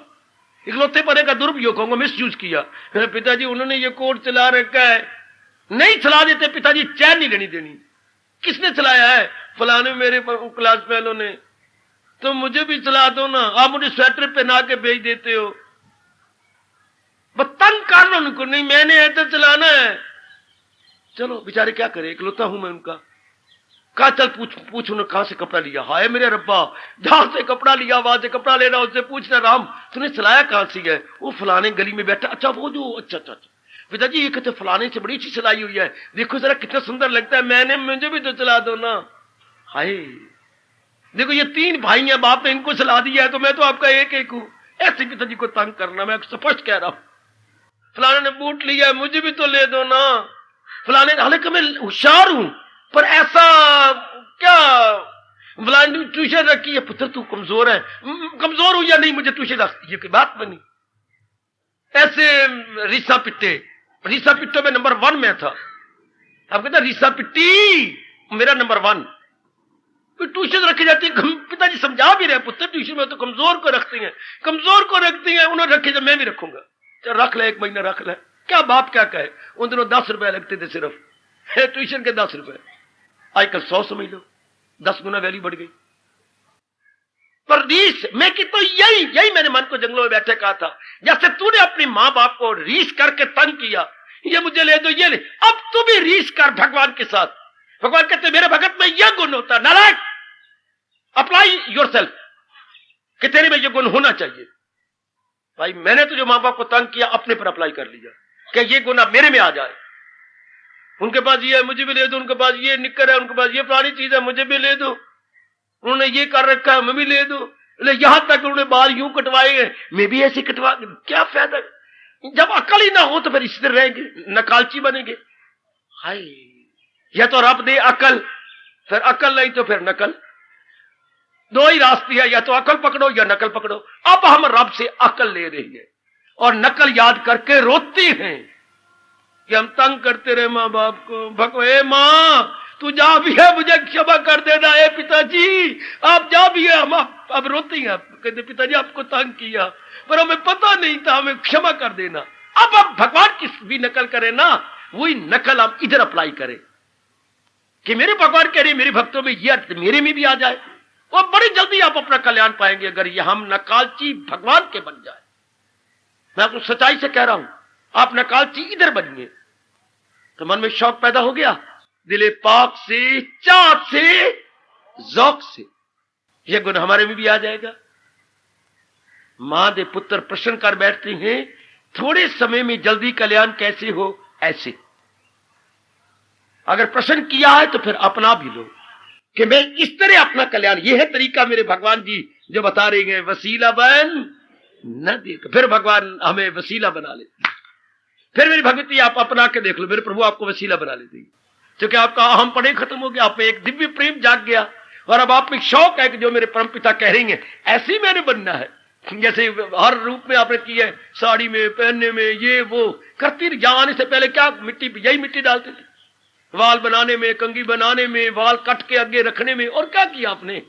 इकलौते पने का दुरुपयोग होगा, मिस यूज किया। पिताजी उन्होंने ये कोड चला रखा है, नहीं चला देते पिताजी चैन नहीं लेनी देनी। किसने चलाया है? फलाने मेरे क्लास फेलो ने। तो मुझे भी चला दो ना, आप मुझे स्वेटर पहना के भेज देते हो। तंग कर लो उनको, नहीं मैंने ऐसा चलाना है। चलो बेचारे क्या करे, इकलौता हूं मैं उनका। कहा चल पूछ उन्होंने कहां से कपड़ा लिया। हाय मेरे रब्बा, जहां से कपड़ा लिया वहां से कपड़ा लेना, उससे पूछना राम तूने चलाया कहां से है? वो फलाने गली में बैठा। अच्छा वो जो अच्छा पिताजी ये कहते फलाने से बड़ी अच्छी सिलाई हुई है, देखो जरा कितना सुंदर लगता है, मैंने मुझे भी तो चला दो ना। हाय देखो ये 3 भाई हैं, बाप ने इनको चला दिया है तो मैं तो आपका एक हूं। ऐसे पिताजी को तंग करना, मैं स्पष्ट कह रहा हूं। फलाने ने बूट लिया है, मुझे भी तो ले दो ना। फलाने, हालांकि मैं होशियार हूं पर ऐसा क्या, फलाने ने ट्यूशन रखी है। पुत्र तू कमजोर है, कमजोर हूं या नहीं मुझे ट्यूशन रख, ये कोई बात बनी। ऐसे रीसा पिट्टो में नंबर 1 में था। अब कहता रीसा पिट्टी मेरा नंबर 1। ट्यूशन रखी जाती है, पिताजी समझा भी रहे पुत्र ट्यूशन में तो कमजोर को रखती हैं, उन्होंने रखे, जब मैं भी रखूंगा। चल रख ले, 1 महीना रख ले, क्या बाप क्या कहे। उन दिनों 10 रुपए लगते थे सिर्फ ट्यूशन के 10 रुपए, आजकल 100 समझ लो, 10 गुना वैल्यू बढ़ गई। पर रीस मैं कि तो यही मैंने मन को जंगलों में बैठे कहा था, जैसे तूने अपने मां बाप को रीस करके तंग किया, ये मुझे ले दो ये ले, अब तू भी रीस कर भगवान के साथ। भगवान कहते मेरे भगत में यह गुण होता, नारायण अप्लाई योरसेल्फ कि तेरे में यह गुण होना चाहिए। भाई मैंने तो जो मां बाप को तंग किया अपने पर अप्लाई कर लिया कि ये गुण अब मेरे में आ जाए। उनके पास ये है मुझे भी ले दो, उनके पास ये निक्कर है, उनके पास ये पुरानी चीज है मुझे भी ले दो, उन्होंने ये कर रखा है मैं भी ले दो। यहां तक उन्होंने बाल यूं कटवाए हैं मैं भी ऐसे कटवा, क्या फायदा। जब अकल ही ना हो तो फिर इसी तरह रहेंगे, नकालची बनेंगे। हाय या तो रब दे अकल, फिर अकल नहीं तो फिर नकल, 2 ही रास्ते हैं, या तो अकल पकड़ो या नकल पकड़ो। अब हम रब से अकल ले रही है और नकल याद करके रोती हैं कि हम तंग करते रहे मां बाप को। भगवे मां तू जा भी है मुझे क्षमा कर देना है, पिताजी आप जा भी है। हम अब रोती हैं, कहते पिताजी आपको तंग किया पर हमें पता नहीं था, हमें क्षमा कर देना। अब भगवान की भी नकल करें ना, वही नकल हम इधर अप्लाई करें कि मेरे भगवान कह रहे मेरे भक्तों में ये अर्थ मेरे में भी आ जाए, और बड़ी जल्दी आप अपना कल्याण पाएंगे अगर ये हम नकालची भगवान के बन जाए। मैं आपको सच्चाई से कह रहा हूं, आप नकालची इधर बनिए तो मन में शौक पैदा हो गया, दिले पाक से, चाहत से, जौक से, यह गुण हमारे में भी आ जाएगा। मां दे पुत्र प्रश्न कर बैठते हैं थोड़े समय में जल्दी कल्याण कैसे हो, ऐसे अगर प्रश्न किया है तो फिर अपना भी लो कि मैं इस तरह अपना कल्याण, यह है तरीका मेरे भगवान जी जो बता रहे हैं, वसीला बन न देख। फिर भगवान हमें वसीला बना लेते, फिर मेरी भगवती आप अपना के देख लो, मेरे प्रभु आपको वसीला बना लेते हैं, क्योंकि आपका अहम पड़े खत्म हो गया, आप में एक दिव्य प्रेम जाग गया और अब आप में शौक है कि जो मेरे परमपिता कह रही हैं ऐसे ही मैंने बनना है। जैसे हर रूप में आपने की है, साड़ी में, पहनने में, ये वो करती रही। यहां आने से पहले क्या मिट्टी, यही मिट्टी डालते थे, वाल बनाने में, कंघी बनाने में, वाल कट के आगे रखने में, और क्या किया आपने,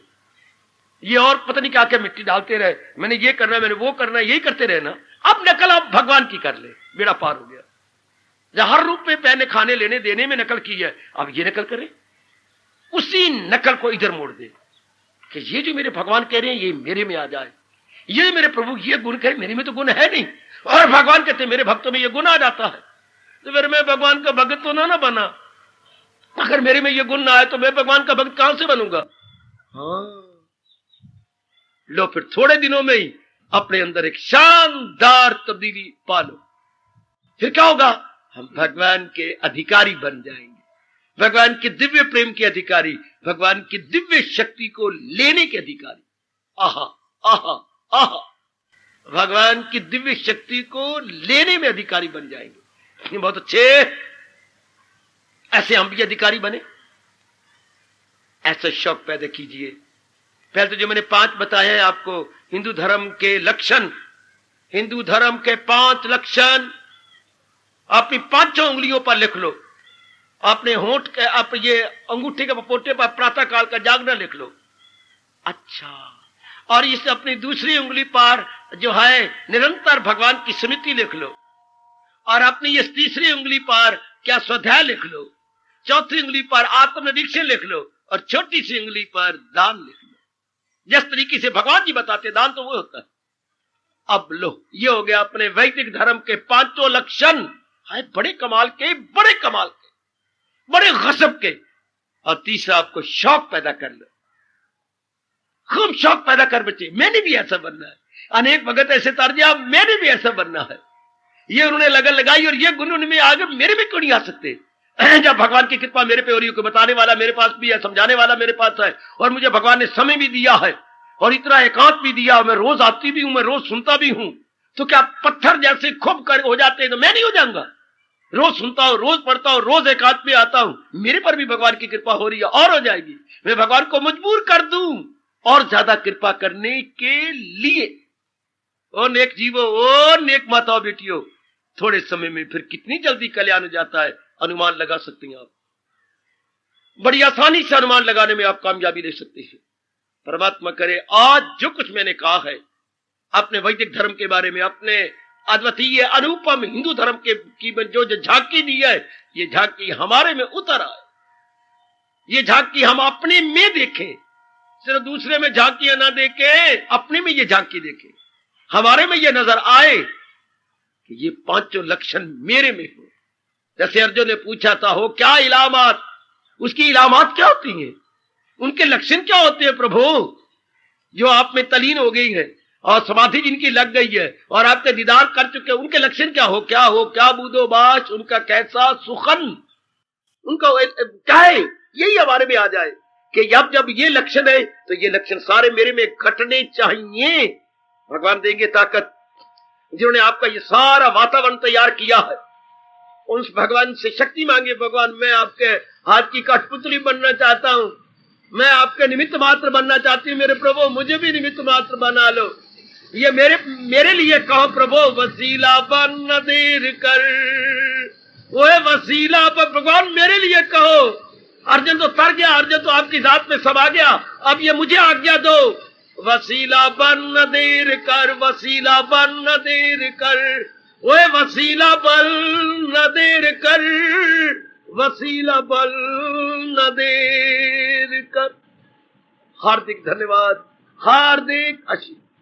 ये और पता नहीं क्या क्या मिट्टी डालते रहे, मैंने ये करना है, मैंने वो करना है, यही करते रहे ना। अब नकल आप भगवान की कर ले, बेड़ा पार हो गया। हर रूप में पहने, खाने, लेने, देने में नकल की है, अब ये नकल करें, उसी नकल को इधर मोड़ दे कि ये जो मेरे भगवान कह रहे हैं ये मेरे में आ जाए, ये मेरे प्रभु ये गुण कह, मेरे में तो गुण है नहीं, और भगवान कहते मेरे भक्तों में ये गुण आ जाता है, तो फिर मैं भगवान का भगत तो ना बना। अगर मेरे में ये गुण ना आए तो मैं भगवान का भक्त कहां से बनूंगा? हाँ, लो फिर थोड़े दिनों में ही अपने अंदर एक शानदार तब्दीली पालो। फिर क्या होगा? हम भगवान के अधिकारी बन जाएंगे, भगवान के दिव्य प्रेम के अधिकारी, भगवान की दिव्य शक्ति को लेने के अधिकारी। आहा आहा आहा, भगवान की दिव्य शक्ति को लेने में अधिकारी बन जाएंगे। ये बहुत अच्छे, ऐसे हम भी अधिकारी बने, ऐसा शौक पैदा कीजिए। पहले तो जो मैंने 5 बताए हैं आपको, हिंदू धर्म के लक्षण, हिंदू धर्म के 5 लक्षण अपनी 5 उंगलियों पर लिख लो। अपने होंठ के, आप ये अंगूठे के पपोटे पर प्रातः काल का जागना लिख लो। अच्छा, और इस अपनी दूसरी उंगली पर जो है निरंतर भगवान की स्मृति लिख लो। और अपनी ये तीसरी उंगली पर क्या स्वाध्याय लिख लो। चौथी उंगली पर आत्मनिरीक्षण लिख लो। और छोटी सी उंगली पर दान लिख लो। जिस तरीके से भगवान जी बताते दान तो वो होता है। अब लो, ये हो गया अपने वैदिक धर्म के 5 लक्षण। है बड़े कमाल के, बड़े कमाल के, बड़े गजब के। और तीसरा, आपको शौक पैदा कर लो, खूब शौक पैदा कर बच्चे, मैंने भी ऐसा बनना है। अनेक भगत ऐसे तार अब मैंने भी ऐसा बनना है। ये उन्होंने लगन लगाई और ये गुण उनमें आ गए, मेरे में क्यों नहीं आ सकते? जब भगवान की कृपा मेरे पे हो रही है, बताने वाला मेरे पास भी है, समझाने वाला मेरे पास है, और मुझे भगवान ने समय भी दिया है और इतना एकांत भी दिया, मैं रोज आती भी हूं, मैं रोज सुनता भी हूं। तो क्या पत्थर जैसे खूब कर हो जाते हैं तो मैं नहीं हो जाऊंगा? रोज सुनता हूं, रोज पढ़ता हूं, रोज एकांत में आता हूं, मेरे पर भी भगवान की कृपा हो रही है और हो जाएगी। मैं भगवान को मजबूर कर दूं और ज्यादा कृपा करने के लिए। ओ नेक जीवो, ओ नेक माताओं बेटियों, थोड़े समय में फिर कितनी जल्दी कल्याण हो जाता है, अनुमान लगा सकते हैं आप। बड़ी आसानी से अनुमान लगाने में आप कामयाबी ले सकते हैं। परमात्मा करे आज जो कुछ मैंने कहा है अपने वैदिक धर्म के बारे में, अपने अद्वितीय अनुपम हिंदू धर्म के की जो झांकी दी है, ये झांकी हमारे में उतर आए, ये झांकी हम अपने में देखें, सिर्फ दूसरे में झांकियां ना देखें, अपने में ये झांकी देखें, हमारे में ये नजर आए कि ये 5 लक्षण मेरे में हो। जैसे अर्जुन ने पूछा था, हो क्या इलामात, उसकी इलामात क्या होती हैं, उनके लक्षण क्या होते हैं प्रभु? जो आप में तलीन हो गई है और समाधि जिनकी लग गई है और आपके दीदार कर चुके हैं, उनके लक्षण क्या हो क्या बूदो बाश, उनका कैसा सुखन, उनका क्या है, यही हमारे में आ जाए कि जब ये लक्षण है तो ये लक्षण सारे मेरे में घटने चाहिए। भगवान देंगे ताकत, जिन्होंने आपका ये सारा वातावरण तैयार किया है, उस भगवान से शक्ति मांगे। भगवान, मैं आपके हाथ की कठपुतली बनना चाहता हूं, मैं आपके निमित्त मात्र बनना चाहती हूँ मेरे प्रभु, मुझे भी निमित्त मात्र बना लो। ये मेरे लिए कहो प्रभु, वसीला बन देर कर, वो वसीला पर भगवान मेरे लिए कहो। अर्जुन तो तर गया, अर्जुन तो आपकी जात में समा गया, अब ये मुझे आज्ञा दो, वसीला बन देर कर, वसीला बन देर कर, वो वसीला बल न देर कर, वसीला बल न देर कर। हार्दिक धन्यवाद, हार्दिक आशीर्वाद।